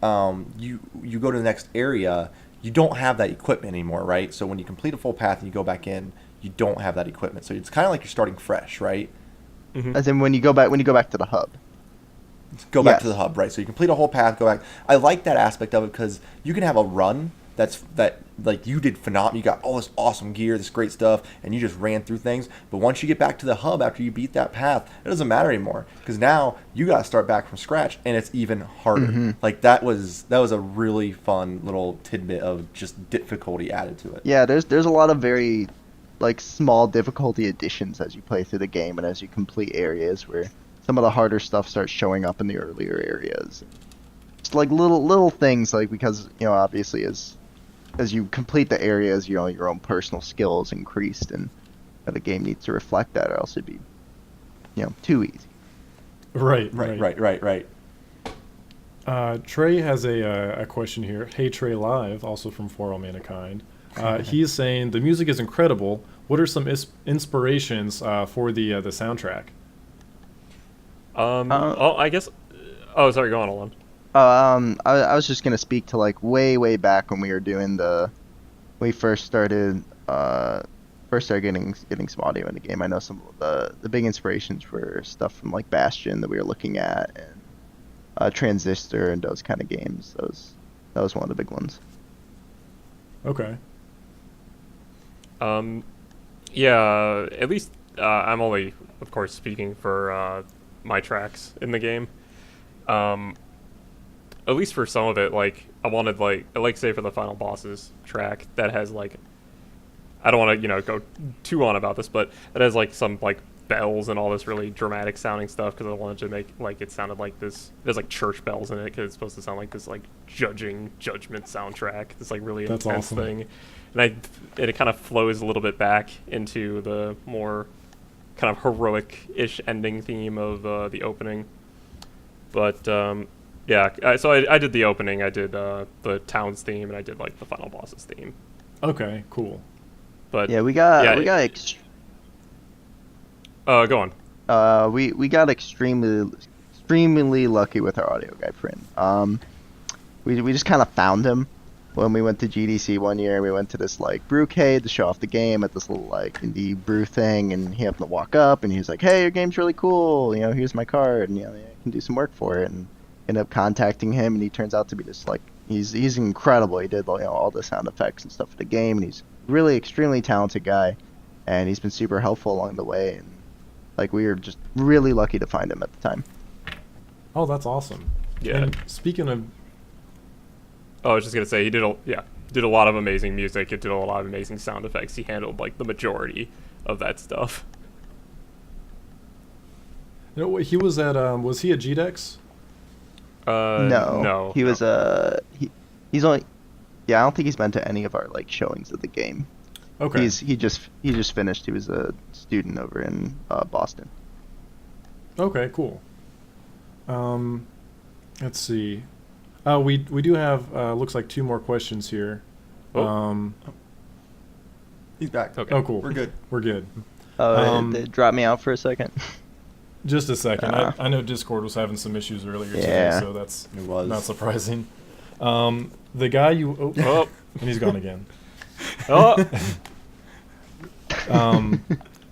you go to the next area, you don't have that equipment anymore, right? So when you complete a full path and you go back in, you don't have that equipment. So it's kind of like you're starting fresh, right? As in when you go back to the hub. Go back to the hub, right? So you complete a whole path, go back. I like that aspect of it because you can have a run that like you did phenomenal. You got all this awesome gear, this great stuff, and you just ran through things. But once you get back to the hub after you beat that path, it doesn't matter anymore because now you got to start back from scratch, and it's even harder. Like that was a really fun little tidbit of just difficulty added to it. Yeah, there's a lot of very like small difficulty additions as you play through the game and as you complete areas where some of the harder stuff starts showing up in the earlier areas. Just like little things, like because obviously as you complete the areas, your own personal skills increased, and the game needs to reflect that, or else it'd be too easy. Right. Right. Trey has a question here. Hey, Trey Live, also from For All Manakind. He's saying the music is incredible. What are some inspirations for the soundtrack? I guess. Oh, sorry. Go on, Alon. I was just gonna speak to like way back when we were doing we first started getting some audio in the game. I know some of the big inspirations were stuff from like Bastion that we were looking at, and Transistor and those kind of games. That was one of the big ones. Okay. Yeah. At least I'm only, of course, speaking for my tracks in the game. At least for some of it, like I wanted like say for the final bosses track that has like, I don't want to go too on about this, but it has like some like bells and all this really dramatic sounding stuff because I wanted to make like it sounded like this. There's like church bells in it because it's supposed to sound like this like judgment soundtrack. This like really That's intense awesome. thing, and it kind of flows a little bit back into the more kind of heroic-ish ending theme of the opening. But yeah, so I did the opening, I did the town's theme, and I did like the final boss's theme. Okay, cool. But Yeah, we got go on. we got extremely lucky with our audio guy friend. We just kind of found him when we went to GDC one year. We went to this like brewcade to show off the game at this little like indie brew thing, and he happened to walk up and he was like, "Hey, your game's really cool. Here's my card, and I can do some work for it." And ended up contacting him, and he turns out to be just like he's incredible. He did all the sound effects and stuff for the game, and he's really extremely talented guy, and he's been super helpful along the way. And like we were just really lucky to find him at the time. Oh, that's awesome. Yeah. And speaking of, I was just gonna say he did a lot of amazing music. He did a lot of amazing sound effects. He handled like the majority of that stuff. he was at was he at GDEX? No, he was he's only I don't think he's been to any of our like showings of the game. Okay. He just finished. He was a student over in Boston. Okay, cool. Let's see. We do have looks like 2 more questions here. He's back. Okay. Oh, cool. We're good. We're good. They dropped me out for a second. Just a second. I know Discord was having some issues earlier today, Yeah. so that's It was. not surprising. The guy you and he's gone again.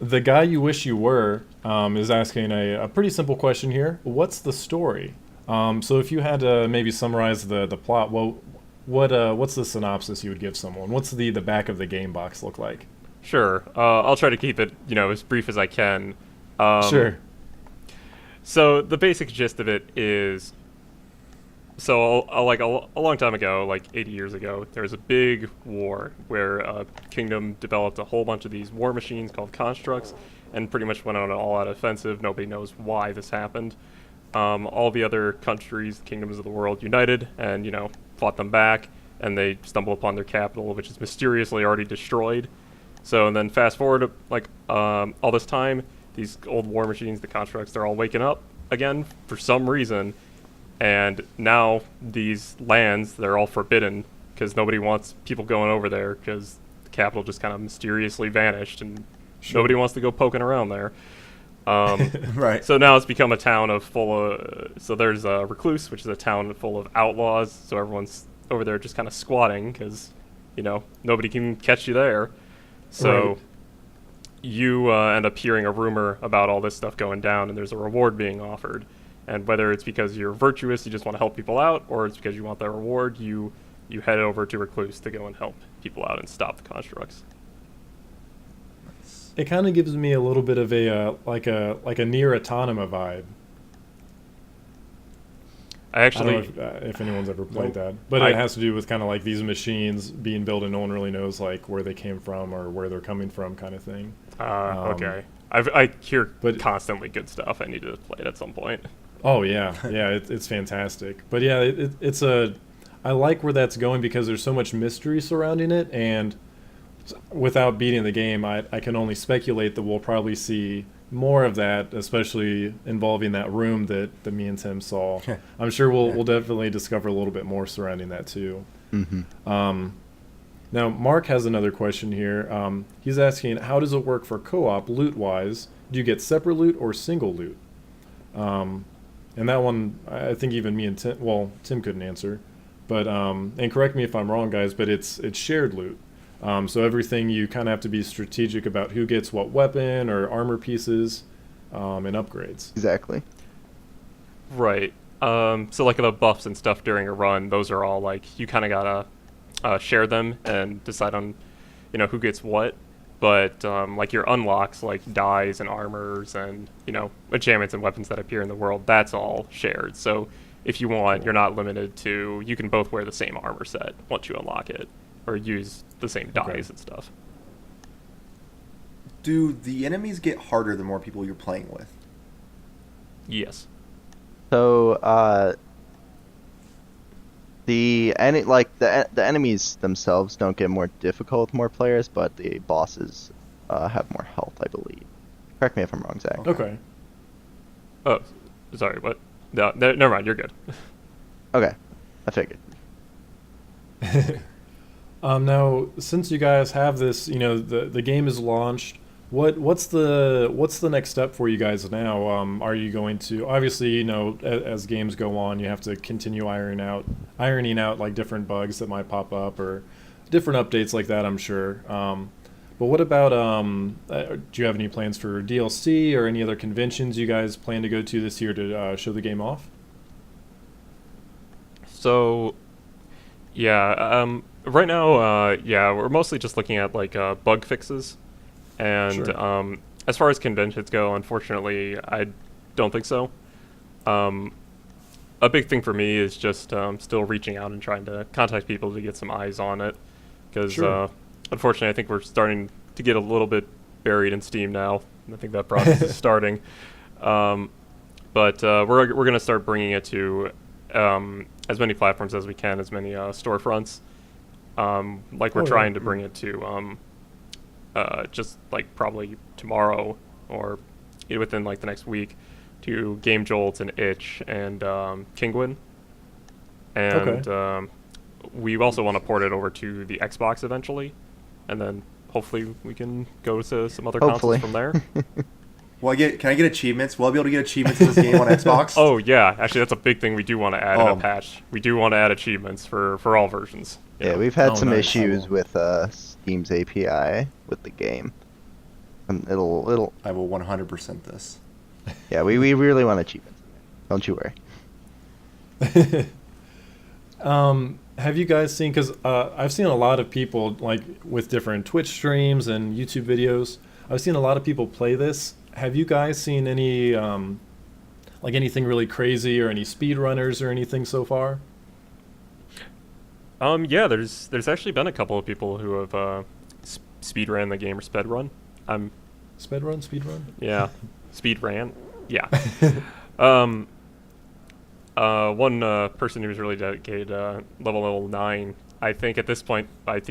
The guy you wish you were is asking a pretty simple question here. What's the story? So if you had to maybe summarize the plot, what's the synopsis you would give someone? What's the back of the game box look like? Sure. I'll try to keep it as brief as I can. Sure. So the basic gist of it is, like a long time ago, like 80 years ago, there was a big war where a kingdom developed a whole bunch of these war machines called constructs, and pretty much went on an all-out offensive. Nobody knows why this happened. All the other countries, kingdoms of the world, united and fought them back, and they stumble upon their capital, which is mysteriously already destroyed. So, and then fast forward like all this time, these old war machines, the constructs, they're all waking up again for some reason. And now these lands, they're all forbidden because nobody wants people going over there because the capital just kind of mysteriously vanished and nobody wants to go poking around there. Right. So now it's become a town so there's Recluse, which is a town full of outlaws. So everyone's over there just kind of squatting because, nobody can catch you there. So Right. you end up hearing a rumor about all this stuff going down, and there's a reward being offered. And whether it's because you're virtuous, you just want to help people out, or it's because you want that reward, you head over to Recluse to go and help people out and stop the constructs. It kind of gives me a little bit of a like a near Autonoma vibe. I I don't actually, know if anyone's ever played Nope. that, but I- it has to do with kind of like these machines being built and no one really knows like where they came from or where they're coming from, kind of thing. okay. I hear but- constantly good stuff. I need to play it at some point. Oh yeah, yeah, it's fantastic. But yeah, it's I like where that's going because there's so much mystery surrounding it, and without beating the game, I can only speculate that we'll probably see more of that, especially involving that room that me and Tim saw. I'm sure we'll definitely discover a little bit more surrounding that too. Now, Mark has another question here. He's asking, how does it work for co-op loot-wise? Do you get separate loot or single loot? And that one, I think even me and Tim couldn't answer. But and correct me if I'm wrong, guys, but it's shared loot. So everything, you kind of have to be strategic about who gets what weapon or armor pieces and upgrades. Exactly. Right. So like the buffs and stuff during a run, those are all like you kind of gotta share them and decide on, who gets what. But like your unlocks, like dyes and armors and enchantments and weapons that appear in the world, that's all shared. So if you want, you're not limited to. You can both wear the same armor set once you unlock it, or use the same dyes and stuff. Do the enemies get harder the more people you're playing with? Yes. So the enemies themselves don't get more difficult with more players, but the bosses have more health, I believe. Correct me if I'm wrong, Zach. Okay. Oh, sorry. What? No, never mind. You're good. Okay, I figured. Now, since you guys have this, the game is launched. What's the next step for you guys now? Are you going to, obviously, as games go on, you have to continue ironing out like different bugs that might pop up or different updates like that, I'm sure. But what about do you have any plans for DLC or any other conventions you guys plan to go to this year to show the game off? So, yeah, right now, we're mostly just looking at like bug fixes. And Sure. As far as conventions go, unfortunately, I don't think so. A big thing for me is just still reaching out and trying to contact people to get some eyes on it. Because Sure. unfortunately, I think we're starting to get a little bit buried in Steam now. I think that process is starting. But we're going to start bringing it to as many platforms as we can, as many storefronts. Like we're trying to bring it to just like probably tomorrow or within like the next week to Game Jolt and Itch and Kingwin. And we also want to port it over to the Xbox eventually, and then hopefully we can go to some other consoles from there. Can I get achievements? Will I be able to get achievements in this game on Xbox? Oh yeah, actually that's a big thing we do want to add in a patch. We do want to add achievements for all versions. Yeah, we've had some nice. issues with Steam's API with the game. And it'll I will 100% this. Yeah, we really want achievements. Don't you worry. Have you guys seen, because I've seen a lot of people like with different Twitch streams and YouTube videos, I've seen a lot of people play this. Have you guys seen any like anything really crazy or any speedrunners or anything so far? Yeah, there's actually been a couple of people who have speedran the game or speedrun. Speedrun? Yeah, speedran. Yeah. One person who's really dedicated, level 9. I think at this point,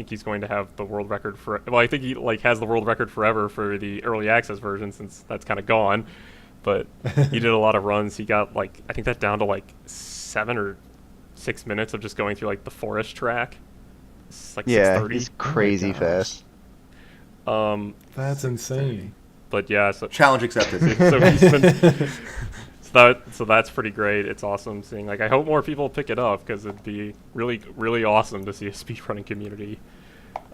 he's going to have the world record for. Well, I think he has the world record forever for the early access version, since that's kind of gone. But he did a lot of runs. He got I think that down to 7 or 6 minutes of just going through the forest track. It's 6:30. He's crazy fast. That's insane. But yeah, so Challenge accepted. so he's been. So that's pretty great. It's awesome seeing. I hope more people pick it up, because it'd be really, really awesome to see a speedrunning community.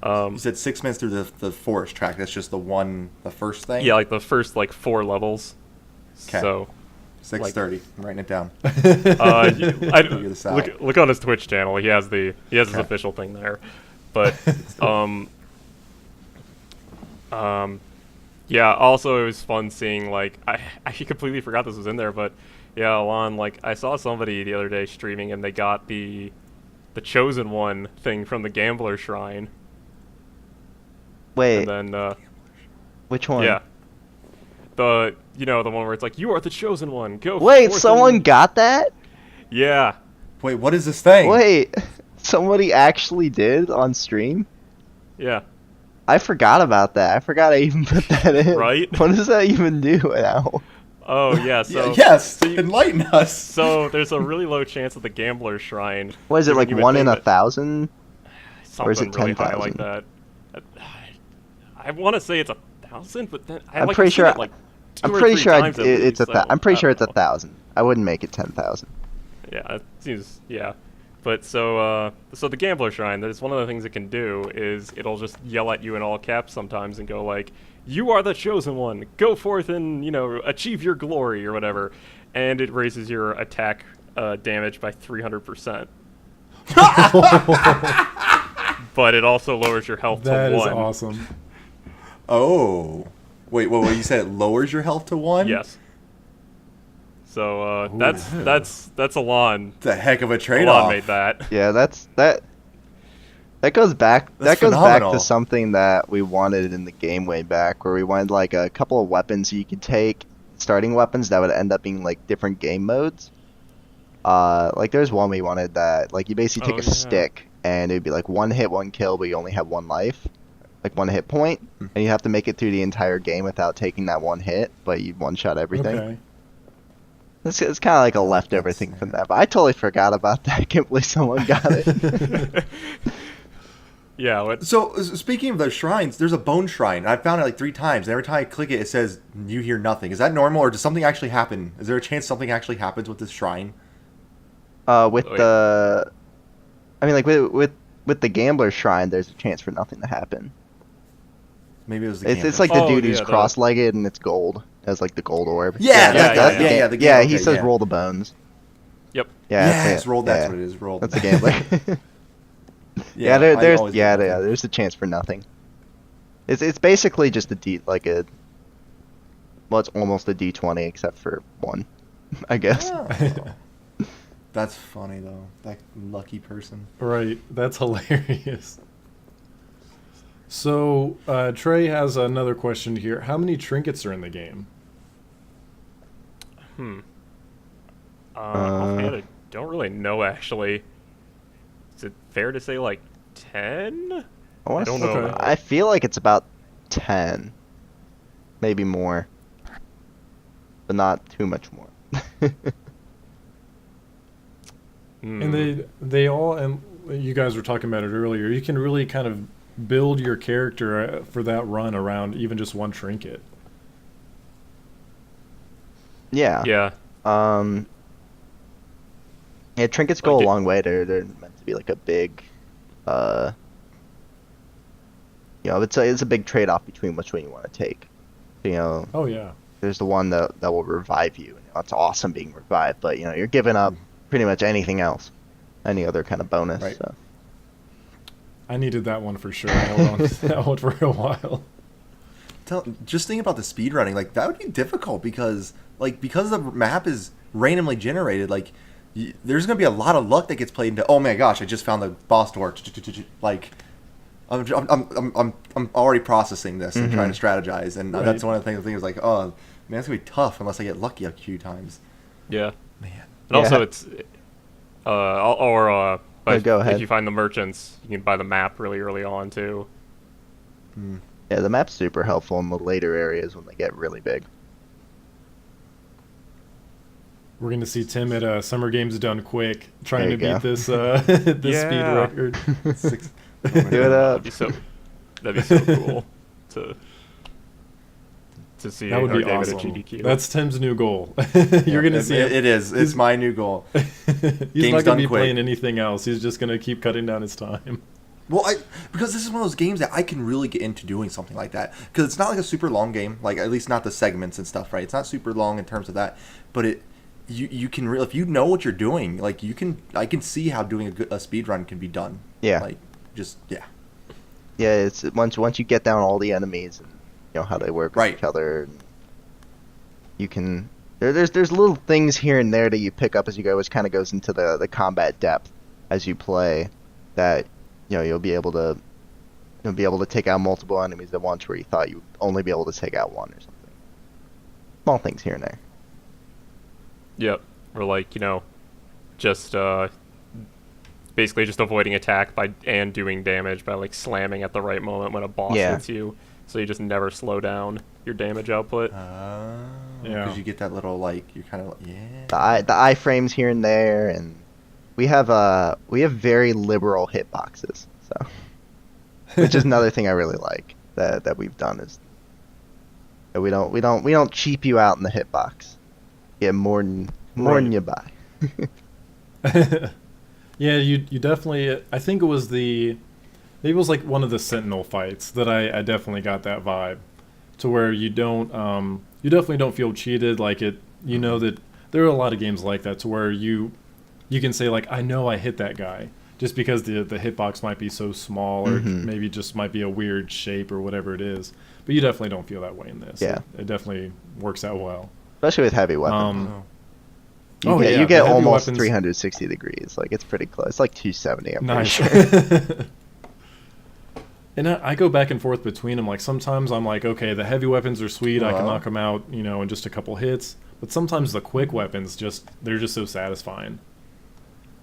You said 6 minutes through the forest track. That's just the first thing? Yeah, the first 4 levels. 'Kay. So 6:30. I'm writing it down. Figure this out. look on his Twitch channel. He has his official thing there. But yeah, also it was fun seeing I completely forgot this was in there, but yeah, Alon, I saw somebody the other day streaming, and they got the Chosen One thing from the Gambler Shrine. Wait, And then which one? yeah. The one where it's you are the Chosen One. Go. Wait, forth someone and-" got that? Yeah. Wait, what is this thing? Wait, somebody actually did on stream? Yeah. I forgot about that. I forgot I even put that in. Right? What does that even do now? Oh yeah, so yes, so you- enlighten us. so there's a really low chance at the Gambler's Shrine. What is it, When like you would 1 in think that- 1,000? Something or is it really high like 10,000? that. I want to say it's 1,000, but then I'm like, pretty I've seen sure. it, like, I'm 2 or pretty 3 sure times at it's least, so I'm pretty I sure don't it's know. 1,000. I wouldn't make it 10,000. Yeah, it seems But so the Gambler Shrine, there's one of the things it can do is it'll just yell at you in all caps sometimes and go like, "You are the chosen one. Go forth and achieve your glory," or whatever, and it raises your attack damage by 300%. But it also lowers your health That to is 1. awesome. Oh, wait, you said it lowers your health to 1? Yes. So Ooh. that's Alon. It's a heck of a Alon trade-off. made that. Yeah, that goes back. That's that goes back phenomenal. to something that we wanted in the game way back, where we wanted like a couple of weapons you could take, starting weapons that would end up being like different game modes. Like there's one we wanted that like you basically take Oh, a yeah. stick and it'd be like 1 hit, 1 kill, but you only have 1 life, like 1 hit point, and you have to make it through the entire game without taking that 1 hit, but you one shot everything. Okay. It's kind of like a leftover thing from that, but I totally forgot about that. I can't believe someone got it. Yeah. What? So, speaking of those shrines, there's a bone shrine. I found it like 3 times, and every time I click it, it says, "You hear nothing." Is that normal, or does something actually happen? Is there a chance something actually happens with this shrine? With Wait. the, I mean, like with the Gambler Shrine, there's a chance for nothing to happen. Maybe it was the It's gambler. like the Oh, dude who's yeah, the- cross-legged and it's gold. It has like the gold orb. Yeah, that guy. Yeah, the yeah. gambler, He okay, says yeah. roll the bones. Yep. Yeah, yes, that's it. rolled. That's Yeah. what it is. Rolled. That's the Gambler. Yeah, I there's always get nothing. there's a chance for nothing. It's basically just well, it's almost a D20 except for 1, I guess. Oh. That's funny though. That lucky person. Right. That's hilarious. So, Trey has another question here. How many trinkets are in the game? Offhand, I don't really know actually. Is it fair to say like 10? I don't know. Okay. I feel like it's about 10, maybe more, but not too much more. And they all, and you guys were talking about it earlier, you can really kind of build your character for that run around even just 1 trinket. Yeah. Yeah. Yeah, trinkets go Like a it- long way. They're meant to be like a big, it's a big trade-off between which one you want to take. Oh, yeah. There's the one that will revive you. It's awesome being revived, but you're giving up pretty much anything else, any other kind of bonus. Right. So. I needed that one for sure. I held on to that one for a while. Just think about the speedrunning. Like that would be difficult because the map is randomly generated. Like there's gonna be a lot of luck that gets played into. Oh my gosh! I just found the boss door. Like I'm already processing this and trying to strategize, and Right. that's one of the things. Like, oh man, it's gonna be tough unless I get lucky a few times. Yeah. Man. And also Yeah. it's Oh, go ahead. if you find the merchants, you can buy the map really early on too. Yeah, the map's super helpful in the later areas when they get really big. We're going to see Tim at Summer Games Done Quick trying There to you beat go. this this Yeah. speed record. Do it up. That'd be so cool to see That would our be David at awesome. GDQ. That's Tim's new goal. You're going to see him. It is. It's my new goal. He's Game's not going done to be quick. playing anything else. He's just going to keep cutting down his time. Well, because this is one of those games that I can really get into doing something like that. Because it's not like a super long game, like at least not the segments and stuff, right? It's not super long in terms of that, but you can really, if you know what you're doing, like I can see how doing a speed run can be done. Yeah. Like just yeah. Yeah, it's once you get down all the enemies and how they work with Right. each other, and you can there's little things here and there that you pick up as you go, which kind of goes into the combat depth as you play. That you'll be able to take out multiple enemies at once where you thought you'd only be able to take out one or something. Small things here and there. Yep. Or like, just basically just avoiding attack and doing damage by like slamming at the right moment when a boss hits you. So you just never slow down your damage output. Yeah. Yeah. Because you get that little like you're kind of The iframes here and there, and we have very liberal hitboxes. So, which is another thing I really like that we've done is that we don't cheap you out in the hitbox. Get more than you buy. Yeah, you definitely. I think it was maybe it was like one of the Sentinel fights that I definitely got that vibe, to where you definitely don't feel cheated. Like it, you know that there are a lot of games like that to where you can say like, I know I hit that guy just because the hitbox might be so small or maybe just might be a weird shape or whatever it is. But you definitely don't feel that way in this. Yeah. It definitely works out well. Especially with heavy weapons. Oh. You The get heavy almost weapons- 360 degrees. Like it's pretty close. It's like 270. I'm Nice. pretty sure. And I go back and forth between them. Like sometimes I'm like, okay, the heavy weapons are sweet. I can knock them out, in just a couple hits. But sometimes the quick weapons they're just so satisfying.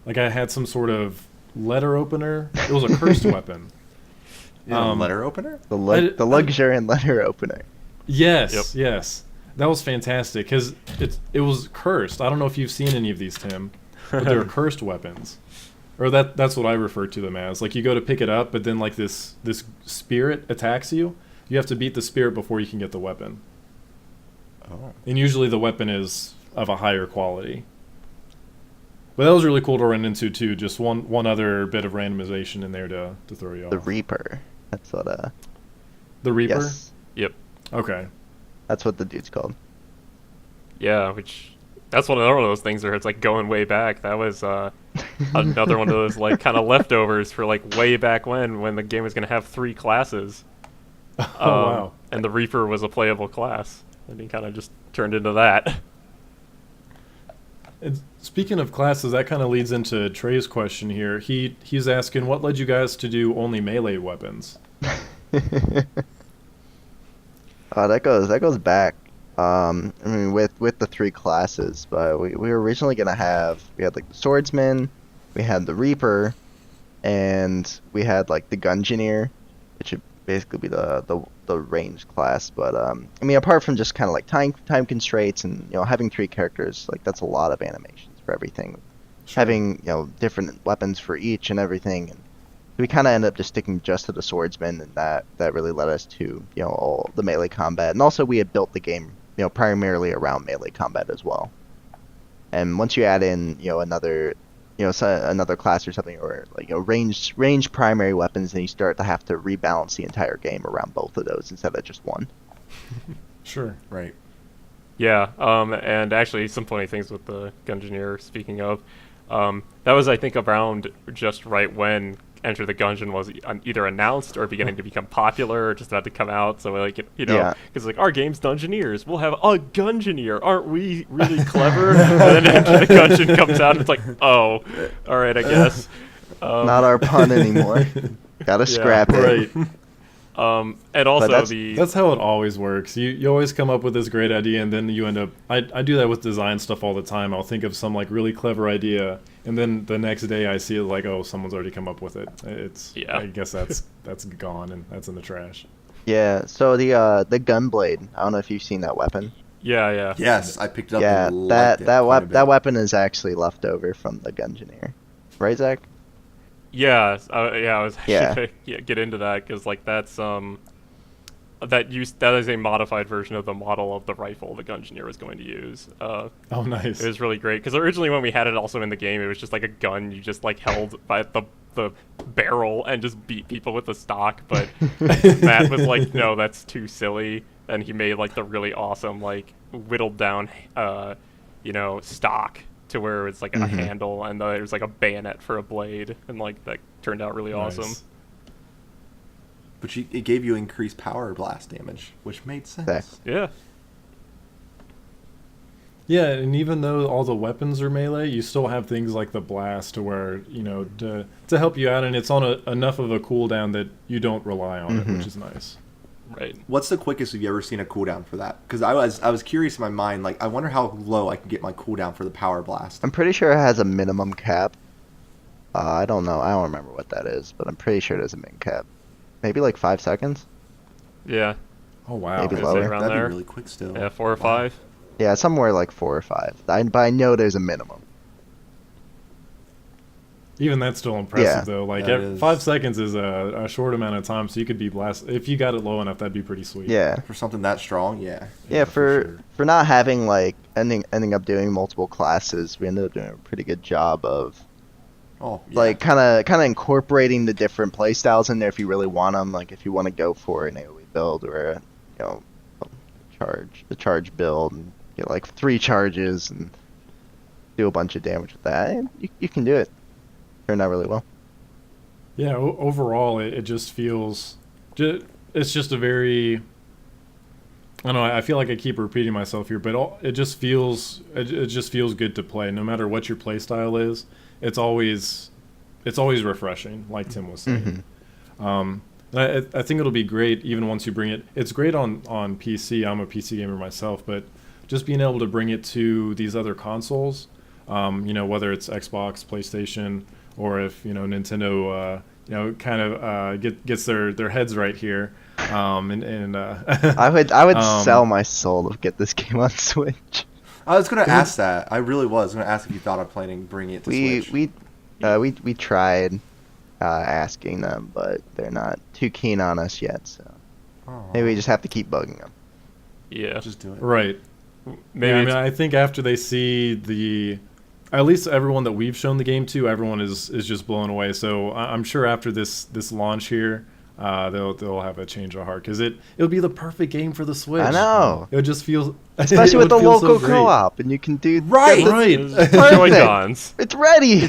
Like I had some sort of letter opener. It was a cursed weapon. letter opener. The luxuriant letter opener. Yes, yes. That was fantastic because it was cursed. I don't know if you've seen any of these, Tim, but they're cursed weapons. Or that's what I refer to them as. Like you go to pick it up, but then like this spirit attacks you. You have to beat the spirit before you can get the weapon. Oh. And usually the weapon is of a higher quality. But that was really cool to run into too. Just one other bit of randomization in there to throw you off. The Reaper. That's what. The Reaper? Yes. Yep. Okay. That's what the dude's called. Yeah, that's one of those things where it's like going way back. That was another one of those like kind of leftovers for like way back when the game was going to have 3 classes. Oh, wow. And the Reaper was a playable class, and he kind of just turned into that. And speaking of classes, that kind of leads into Treys' question here. He's asking, what led you guys to do only melee weapons? That goes back. I mean, with the 3 classes, but we were originally gonna we had like the swordsman, we had the Reaper, and we had like the Gungeoneer, which would basically be the ranged class. But I mean, apart from just kind of like time constraints and having 3 characters, like that's a lot of animations for everything. Sure. Having different weapons for each and everything, and we kind of ended up just sticking just to the swordsman, and that really led us to all the melee combat. And also we had built the game primarily around melee combat as well. And once you add in another another class or something, or like ranged primary weapons, then you start to have to rebalance the entire game around both of those instead of just one. Sure. Right. Yeah, and actually some funny things with the Gungeoneer, speaking of. That was, I think, around just right when Enter the Gungeon was either announced or beginning to become popular, or just about to come out. So, like, because like our game's Dungeoneers, we'll have a Gungeoneer. Aren't we really clever? And then Enter the Gungeon comes out, and it's like, oh, all right, I guess. Not our pun anymore. Gotta scrap it. Right. And also that's how it always works. You always come up with this great idea, and then you end up. I do that with design stuff all the time. I'll think of some like really clever idea, and then the next day I see it like, oh, someone's already come up with it. I guess that's gone and that's in the trash. Yeah. So the gunblade. I don't know if you've seen that wepen. Yeah. Yes, I picked it up. Yeah, and liked it quite a bit. that weapon is actually left over from the Gungeoneer, right, Zach? Yeah, I was actually Yeah. gonna get into that because like that is a modified version of the model of the rifle the Gungeoneer was going to use. Oh, nice. It was really great because originally when we had it also in the game, it was just like a gun you just like held by the barrel and just beat people with the stock. But Matt was like, no, that's too silly, and he made like the really awesome like whittled down, stock. To where it's like a handle and there's like a bayonet for a blade, and like that turned out really awesome. But it gave you increased power blast damage, which made sense. Exactly. Yeah. Yeah, and even though all the weapons are melee, you still have things like the blast to where, to help you out, and it's on enough of a cooldown that you don't rely on it, which is nice. Right. What's the quickest you've ever seen a cooldown for that? Because I was curious in my mind, like I wonder how low I can get my cooldown for the power blast. I'm pretty sure it has a minimum cap. I don't know. I don't remember what that is, but I'm pretty sure there's a min cap. Maybe like 5 seconds. Yeah. Oh wow. Maybe I'd say lower. around That'd there. be really quick still. Yeah, 4 or Wow. 5. Yeah, somewhere like 4 or 5. But I know there's a minimum. Even that's still impressive Yeah. though. Like That is. 5 seconds is a short amount of time, so you could be blast if you got it low enough. That'd be pretty sweet. Yeah. For something that strong, yeah. Yeah, sure. for not having like ending up doing multiple classes, we ended up doing a pretty good job of Oh, yeah. like kind of incorporating the different play styles in there if you really want them. Like if you want to go for an AoE build or a the charge build and get like 3 charges and do a bunch of damage with that, and you can do it. Turned out really well. Yeah. Overall, it just feels. It's just a very. I don't know. I feel like I keep repeating myself here, but it just feels. It just feels good to play, no matter what your play style is. It's always refreshing, like Tim was saying. I think it'll be great even once you bring it. It's great on PC. I'm a PC gamer myself, but just being able to bring it to these other consoles, whether it's Xbox, PlayStation, or if Nintendo, kind of gets their heads right here, I would sell my soul to get this game on Switch. I was gonna ask that. I really was gonna ask if you thought of bringing it to Switch. We tried asking them, but they're not too keen on us yet. So Oh. maybe we just have to keep bugging them. Yeah. Just do it. Right. Maybe Yeah, I it's- mean, I think after they see at least everyone that we've shown the game to, everyone is just blown away. So I'm sure after this launch here, they'll have a change of heart because it'll be the perfect game for the Switch. I know, It just feels, especially it with the would feel so local great. co-op, and you can do Right. Right. Joy-Cons. It's ready.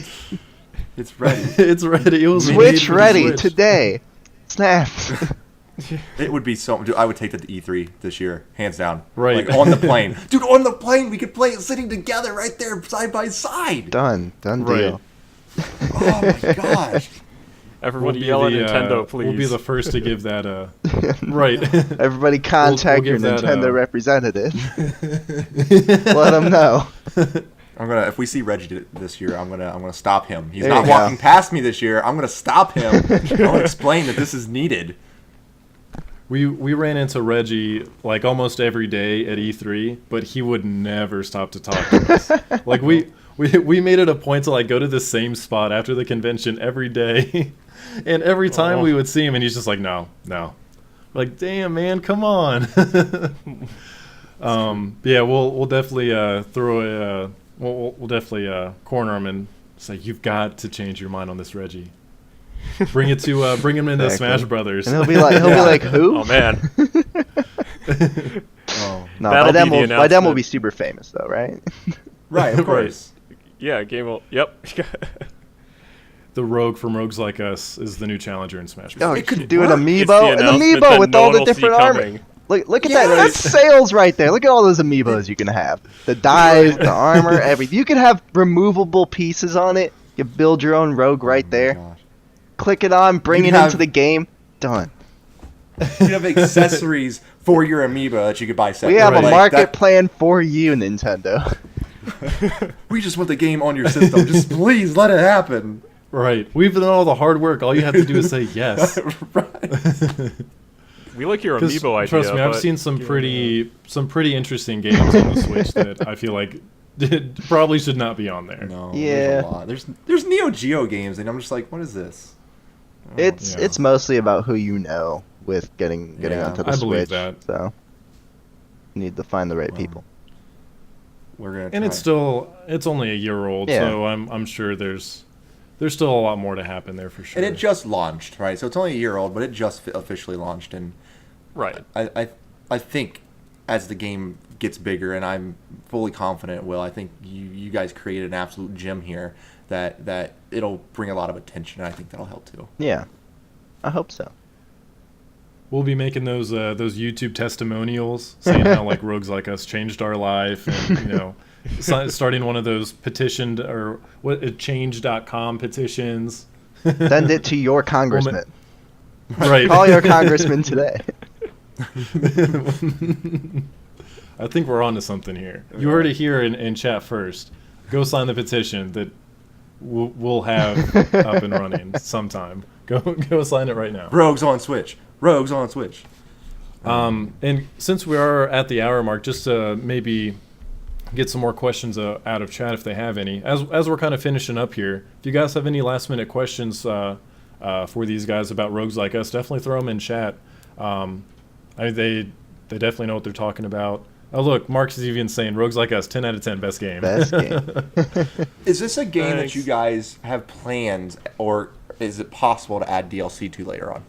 It's ready. It's ready. It was made Switch for the ready Switch. today. Snap. It would be so. Dude, I would take that to E3 this year, hands down. Right. Like on the plane, dude. On the plane, we could play it sitting together right there, side by side. Done Right. deal. Oh my gosh. Everybody We'll yell at be the, Nintendo, please. We'll be the first to give that right. Everybody contact we'll your give that, Nintendo representative. Let them know. If we see Reggie this year, I'm gonna stop him. He's There not you go. walking past me this year. I'm gonna stop him. I'm gonna explain that this is needed. We ran into Reggie like almost every day at E3, but he would never stop to talk to us. Like we made it a point to like go to the same spot after the convention every day, and every time we would see him, and he's just like, no. Like, damn man, come on. Yeah, we'll definitely we'll definitely corner him and say you've got to change your mind on this, Reggie. Bring it to bring him into Exactly. Smash Brothers. And he'll be like, who? Oh, man. Oh, No, That'll by then be the we'll announcement. be super famous though, right? right, of course. Yeah, game will... Yep. The Rogue from Rogues Like Us is the new challenger in Smash Oh, Bros. you could could do an work. It's the amiibo, announcement that with no all one the will see different armor. coming. Look at Yes. that. That's sales right there. Look at all those amiibos you can have. The dies, the armor, everything. You can have removable pieces on it. You build your own rogue right Oh my there. gosh. Click it on, bring You it can into have- the game. Done. You have accessories for your amiibo that you could buy separately. We have a Right. market plan for you, Nintendo. We just want the game on your system. Just please let it happen. Right. We've done all the hard work. All you have to do is say yes. Right. We like your 'Cause, amiibo idea, trust me, I've but- seen some pretty interesting games on the Switch that I feel like probably should not be on there. No, Yeah. there's a lot. There's Neo Geo games, and I'm just like, what is this? It's yeah. it's mostly about who you know with getting Yeah, onto the I Switch. believe that. So you need to find the right Wow. people. We're gonna. And it's only a year old, Yeah. so I'm sure there's still a lot more to happen there for sure. And it just launched, right? So it's only a year old, but it just officially launched, and Right. I think as the game gets bigger, and I'm fully confident it will. I think you guys created an absolute gem here that it'll bring a lot of attention, and I think that'll help too. Yeah, I hope so. We'll be making those YouTube testimonials saying how like Rogues Like Us changed our life, and starting one of those petitioned or change.com petitions. Send it to your congressman. Right. Call your congressman today. I think we're on to something here. You heard it here in chat first. Go sign the petition that we'll have up and running sometime. Go sign it right now. Rogues on Switch. Rogues on Switch. And since we are at the hour mark, just to maybe get some more questions out of chat if they have any. As we're kind of finishing up here, if you guys have any last minute questions for these guys about Rogues Like Us, definitely throw them in chat. They definitely know what they're talking about. Oh, look, Mark's is even saying Rogues Like Us, 10 out of 10, best game. Best game. Is this a game Thanks. that you guys have plans, or is it possible to add DLC to later on?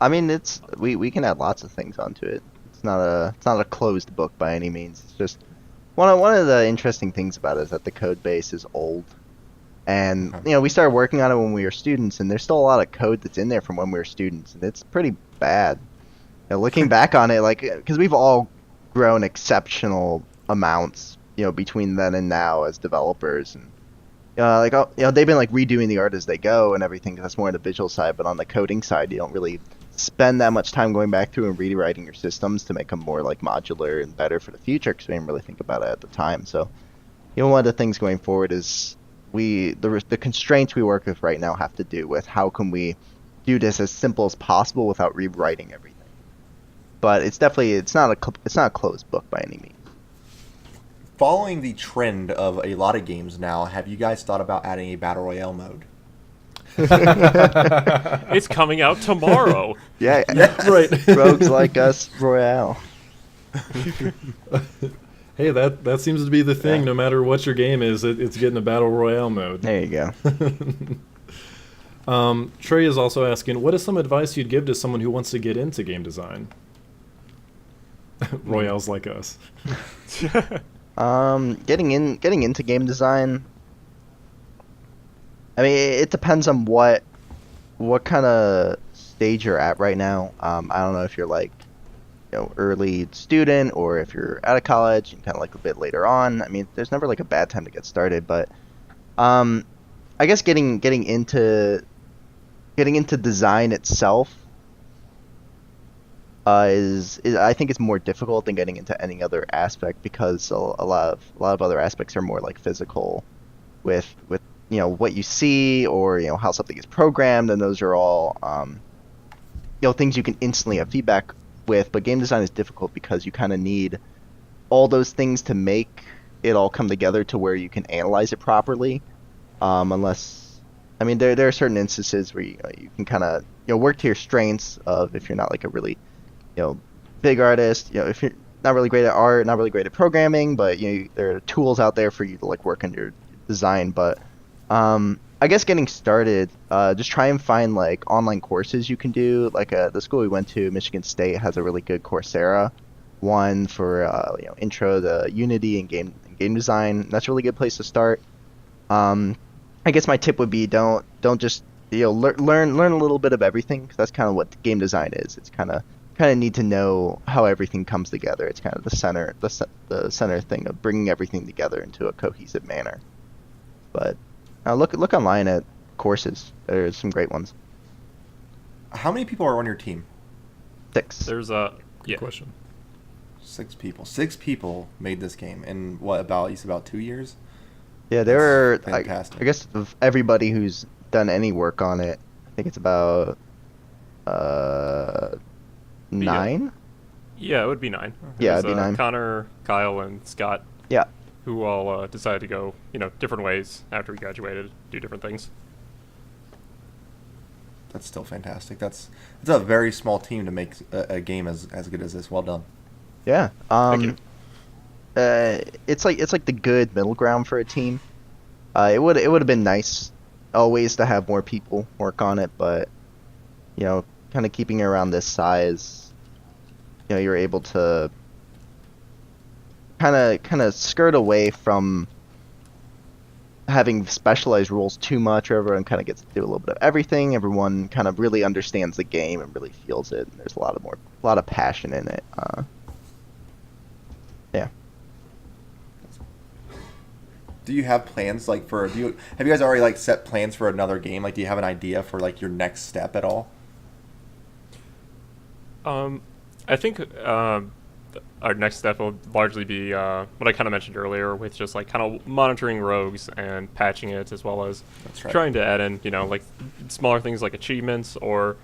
I mean, we can add lots of things onto it. It's not a closed book by any means. It's just one of the interesting things about it is that the code base is old, and we started working on it when we were students, and there's still a lot of code that's in there from when we were students, and it's pretty bad. Looking back on it, because we've all grown exceptional amounts, between then and now as developers, and they've been redoing the art as they go and everything. 'Cause that's more on the visual side, but on the coding side, you don't really spend that much time going back through and rewriting your systems to make them more modular and better for the future, because we didn't really think about it at the time. So, one of the things going forward is the constraints we work with right now have to do with how can we do this as simple as possible without rewriting everything. But it's not a closed book by any means. Following the trend of a lot of games now, have you guys thought about adding a Battle Royale mode? It's coming out tomorrow. Yeah, Right. Rogues Like Us Royale. Hey, that seems to be the thing. No matter what your game is, it's getting a battle royale mode. There you go. Trey is also asking, what is some advice you'd give to someone who wants to get into game design? Royales like us. Getting into game design. I mean, it depends on what kind of stage you're at right now. I don't know if you're early student, or if you're out of college and kind of a bit later on. I mean, there's never a bad time to get started, but I guess getting into design itself is I think it's more difficult than getting into any other aspect, because a lot of other aspects are more physical with what you see, or how something is programmed, and those are all things you can instantly have feedback with. But game design is difficult because you kind of need all those things to make it all come together to where you can analyze it properly. Unless, I mean, there are certain instances where you can kind of work to your strengths of, if you're not a really big artist, if you're not really great at art, not really great at programming, but there are tools out there for you to work on your design. But I guess getting started, just try and find online courses you can do. The school we went to, Michigan State, has a really good Coursera one for intro to Unity and game design. That's a really good place to start. I guess my tip would be don't just learn a little bit of everything, because that's kind of what game design is. It's kind of need to know how everything comes together. It's kind of the center thing of bringing everything together into a cohesive manner. But look online at courses. There's some great ones. How many people are on your team? 6. There's Good question. 6 people. 6 people made this game in you said about 2 years? Yeah, there are. Fantastic. I guess of everybody who's done any work on it, I think it's about 9. Yeah, it would be 9. Yeah, There's, it'd be 9. Connor, Kyle, and Scott, Yeah. who all decided to go, different ways after we graduated, do different things. That's still fantastic. It's a very small team to make a game as good as this. Well done. Yeah. Thank you. It's like the good middle ground for a team. It would have been nice always to have more people work on it, but kind of keeping it around this size, you're able to kind of skirt away from having specialized rules too much, where everyone kind of gets to do a little bit of everything. Everyone kind of really understands the game and really feels it, and there's a lot of passion in it. Yeah. Do you have plans have you guys already set plans for another game? Do you have an idea for your next step at all? I think our next step will largely be what I kind of mentioned earlier, with just like kind of monitoring rogues and patching it, as well as That's right. trying to add in, like smaller things like achievements, or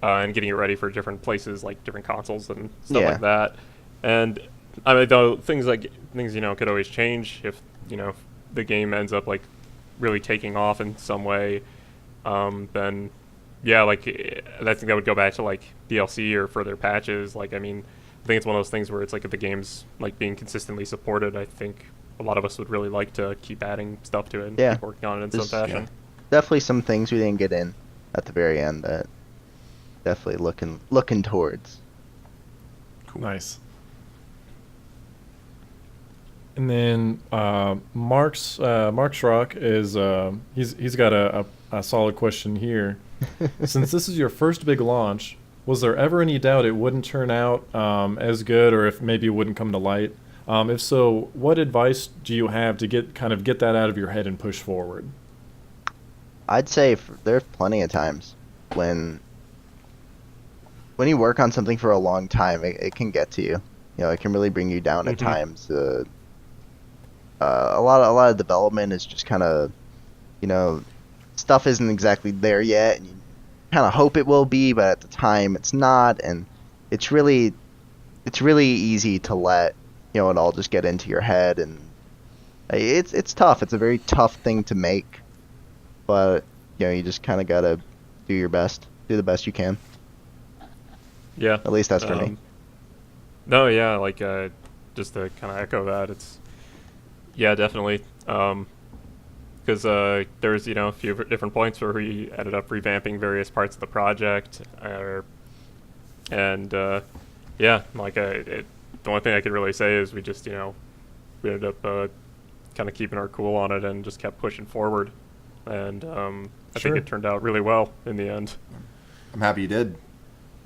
and getting it ready for different places like different consoles and stuff Yeah. like that. And I mean, though things could always change if the game ends up like really taking off in some way. Then yeah, like I think that would go back to like DLC or further patches. Like, I mean, I think it's one of those things where it's like, if the game's like being consistently supported, I think a lot of us would really like to keep adding stuff to it and Yeah. keep working on it in some Just- fashion. Definitely some things we didn't get in at the very end that definitely looking towards. Cool. Nice. And then Mark's Rock is he's got a solid question here. Since this is your first big launch, was there ever any doubt it wouldn't turn out as good, or if maybe it wouldn't come to light? If so, what advice do you have to get that out of your head and push forward? I'd say there's plenty of times when you work on something for a long time, it can get to you. It can really bring you down at times. A lot of development is just kind of, stuff isn't exactly there yet, and you kind of hope it will be, but at the time it's not, and it's really easy to let it all just get into your head, and it's tough. It's a very tough thing to make, but you just kind of gotta do your best, do the best you can. Yeah. At least that's for me. No, yeah, like just to kind of echo that, it's definitely, because there's a few different points where we ended up revamping various parts of the project, and like the only thing I could really say is we just we ended up kind of keeping our cool on it and just kept pushing forward, and I think it turned out really well in the end. I'm happy you did.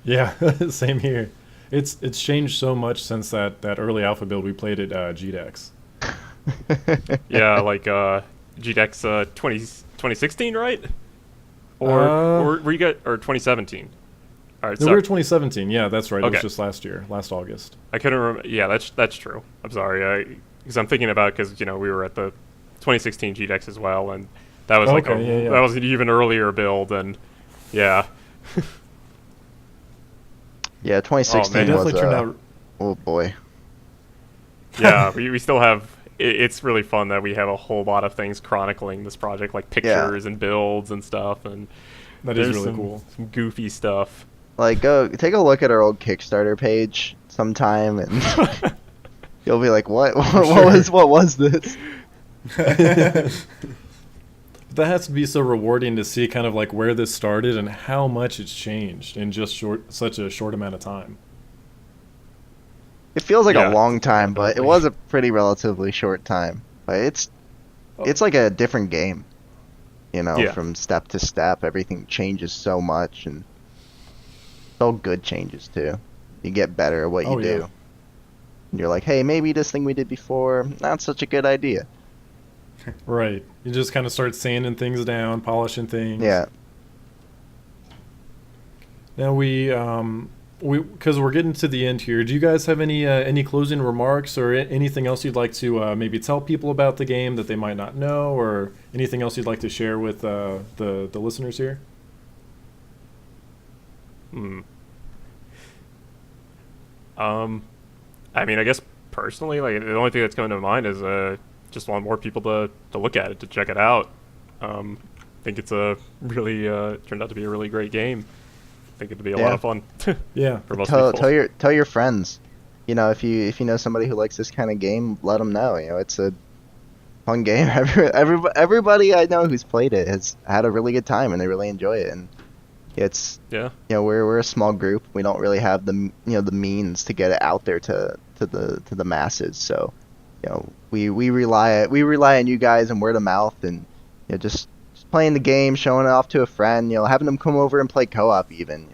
Yeah, same here. It's changed so much since that early alpha build we played at GDEX. Yeah, like GDEX 2016, right? Or were you guys, or 2017? All right, No, we were 2017. Yeah, that's right. It Okay. was just last August. I couldn't remember. Yeah, that's true. I'm sorry. Because I'm thinking about, because we were at the 2016 GDEX as well, and that was that was an even earlier build, and yeah. Yeah, 2016 It definitely was turned out. oh boy. Yeah, we still have. It's really fun that we have a whole lot of things chronicling this project, like pictures and builds and stuff, and That is there's really cool. some goofy stuff. Like, go take a look at our old Kickstarter page sometime, and you'll be like, "What? What was this?" That has to be so rewarding to see kind of like where this started and how much it's changed in just such a short amount of time. It feels like Yeah, a long time, but it definitely. was a pretty relatively short time. But it's like a different game, Yeah. from step to step. Everything changes so much, and it's all good changes too. You get better at what you Oh, yeah. do. And you're like, hey, maybe this thing we did before, not such a good idea. Right. You just kind of start sanding things down, polishing things. Yeah. Now because we're getting to the end here. Do you guys have any closing remarks or anything else you'd like to maybe tell people about the game that they might not know, or anything else you'd like to share with the listeners here? I mean, I guess personally, like, the only thing that's coming to mind is just want more people to look at it, to check it out. I think it's a really turned out to be a really great game. I think it'd be a lot of fun. Yeah. For most people. Tell your friends. If you know somebody who likes this kind of game, let them know. It's a fun game. Everybody I know who's played it has had a really good time, and they really enjoy it. And it's we're a small group. We don't really have the the means to get it out there to the masses. So we rely on you guys and word of mouth, and just playing the game, showing it off to a friend, having them come over and play co-op even,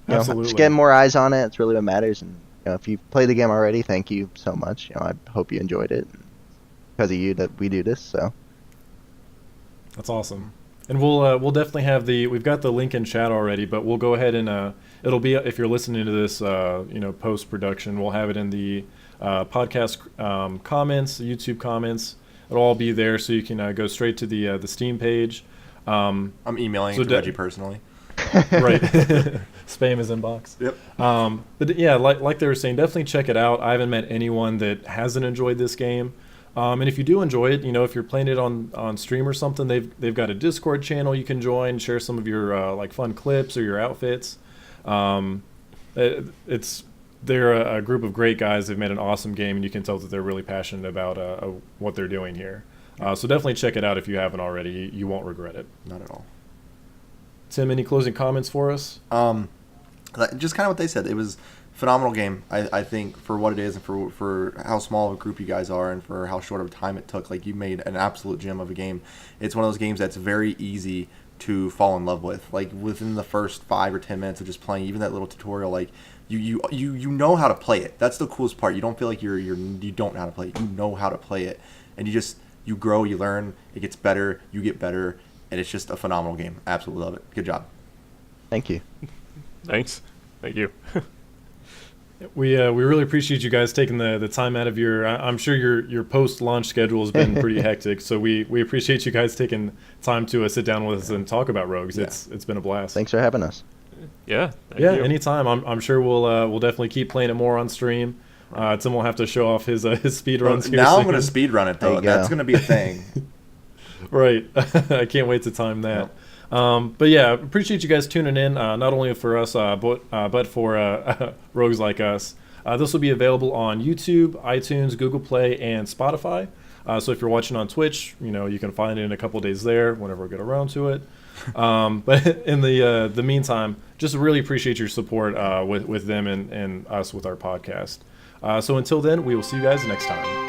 Absolutely. just getting more eyes on it. It's really what matters. And if you played the game already, thank you so much. I hope you enjoyed it. Because of you that we do this. So That's awesome. And we'll definitely have we've got the link in chat already, but we'll go ahead and it'll be, if you're listening to this post production, we'll have it in the podcast comments, YouTube comments. It'll all be there, so you can go straight to the Steam page. I'm emailing to Reggie personally. Right. Spam his inbox. Yep. But yeah, like they were saying, definitely check it out. I haven't met anyone that hasn't enjoyed this game. And if you do enjoy it, if you're playing it on stream or something, they've got a Discord channel you can join, share some of your like fun clips or your outfits. They're a group of great guys. They've made an awesome game, and you can tell that they're really passionate about what they're doing here. So definitely check it out if you haven't already. You won't regret it. Not at all. Tim, any closing comments for us? Just kind of what they said. It was a phenomenal game, I think, for what it is and for how small of a group you guys are and for how short of a time it took. Like, you made an absolute gem of a game. It's one of those games that's very easy to fall in love with. Like, within the first 5 or 10 minutes of just playing, even that little tutorial, like, you know how to play it. That's the coolest part. You don't feel like you don't know how to play it. You know how to play it, and you grow, you learn, it gets better, you get better, and it's just a phenomenal game. Absolutely love it. Good job. Thank you. Thanks. Thank you. We really appreciate you guys taking the time out of I'm sure your post-launch schedule has been pretty hectic, so we appreciate you guys taking time to sit down with us and talk about Rogues. Yeah. It's been a blast. Thanks for having us. Yeah. Thank you. Anytime. I'm sure we'll definitely keep playing it more on stream. Tim will have to show off his speed runs here now soon. I'm going to speed run it, though. That's going to be a thing. Right. I can't wait to time that. But yeah, appreciate you guys tuning in, not only for us, but for rogues like us. This will be available on YouTube, iTunes, Google Play, and Spotify. So if you're watching on Twitch, you can find it in a couple days there whenever we get around to it. But in the meantime, just really appreciate your support with them and us with our podcast. So until then, we will see you guys next time.